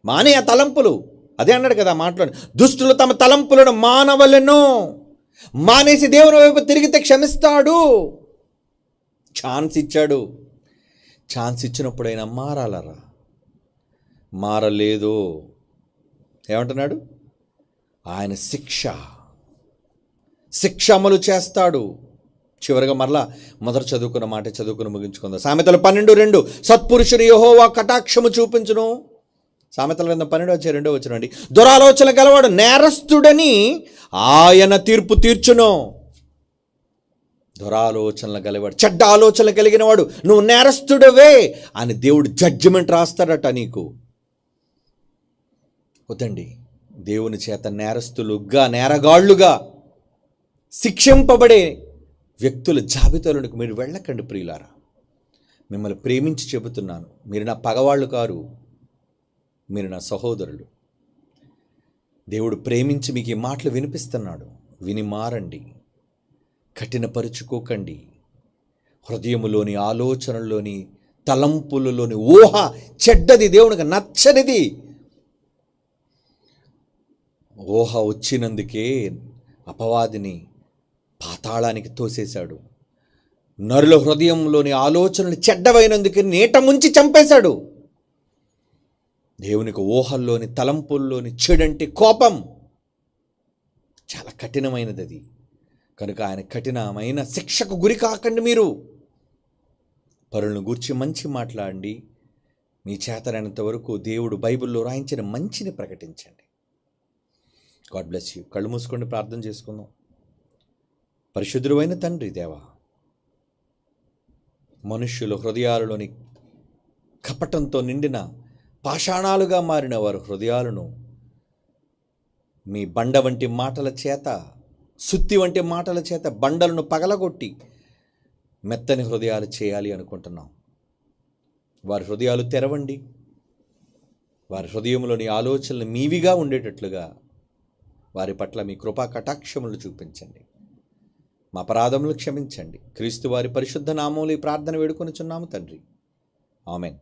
మానే ఆ తలంపులు. అదే అన్నాడు కదా మాట్లాడు, దుష్టులు తమ తలంపులను మానవలను. మానేసి దేవుని వైపు తిరిగితే క్షమిస్తాడు. ఛాన్స్ ఇచ్చాడు. ఛాన్స్ ఇచ్చినప్పుడైనా మారాలరా. మారలేదు. ఏమంటున్నాడు? ఆయన శిక్ష అమలు చేస్తాడు. చివరిగా మరలా మొదట చదువుకున్న మాట చదువుకుని ముగించుకుందాం. సామెతలు 12:2 సత్పురుషుని యెహోవా కటాక్షము చూపించును. సామెతల గ్రంథం 12:2 అండి. దురాలోచన గలవాడు నేరస్తుడని ఆయన తీర్పు తీర్చును. దురాలోచనలు గలవాడు, చెడ్డ ఆలోచనలు కలిగిన వాడు, నువ్వు నేరస్తుడవే అని దేవుడు జడ్జిమెంట్ రాస్తాడట నీకు. వద్దండి, దేవుని చేత నేరస్తులుగా, నేరగాళ్లుగా శిక్షింపబడే వ్యక్తుల జాబితాలోనికి మీరు వెళ్ళకండి ప్రియులారా. మిమ్మల్ని ప్రేమించి చెబుతున్నాను, మీరు నా పగవాళ్ళు కారు, మీరు నా సహోదరులు. దేవుడు ప్రేమించి మీకు ఈ మాటలు వినిపిస్తున్నాడు. విని మారండి, కఠినపరుచుకోకండి. హృదయములోని ఆలోచనల్లోని తలంపులలోని ఊహ చెడ్డది, దేవునికి నచ్చనిది. ఊహ వచ్చినందుకే అపవాదిని పాతాళానికి తోసేశాడు. నరుల హృదయంలోని ఆలోచనలు చెడ్డవైనందుకే నీట ముంచి చంపేశాడు. దేవునికి ఊహల్లోని తలంపుల్లోని చెడంటే కోపం. చాలా కఠినమైనది అది. కనుక ఆయన కఠినమైన శిక్షకు గురి కాకండి. మీరు పరులను గూర్చి మంచి మాట్లాడండి. మీ చేతనైనంత వరకు దేవుడు బైబిల్లో రాయించిన మంచిని ప్రకటించండి. God bless you. కళ్ళు మూసుకొని ప్రార్థన చేసుకుందాం. పరిశుద్ధుడైన తండ్రి దేవా, మనుష్యుల హృదయాలలోని కపటంతో నిండిన పాషాణాలుగా మారిన వారి హృదయాలను మీ బండ వంటి మాటల చేత, సుత్తి వంటి మాటల చేత బండలను పగలగొట్టి మెత్తని హృదయాలు చేయాలి అనుకుంటున్నాం. వారి హృదయాలు తెరవండి. వారి హృదయంలోని ఆలోచనలు మీవిగా ఉండేటట్లుగా వారి పట్ల మీ కృపా కటాక్షములు చూపించండి. మా అపరాధములు క్షమించండి. క్రీస్తు వారి పరిశుద్ధ నామములో ఈ ప్రార్థన వేడుకొనుచున్నాము తండ్రి. ఆమెన్.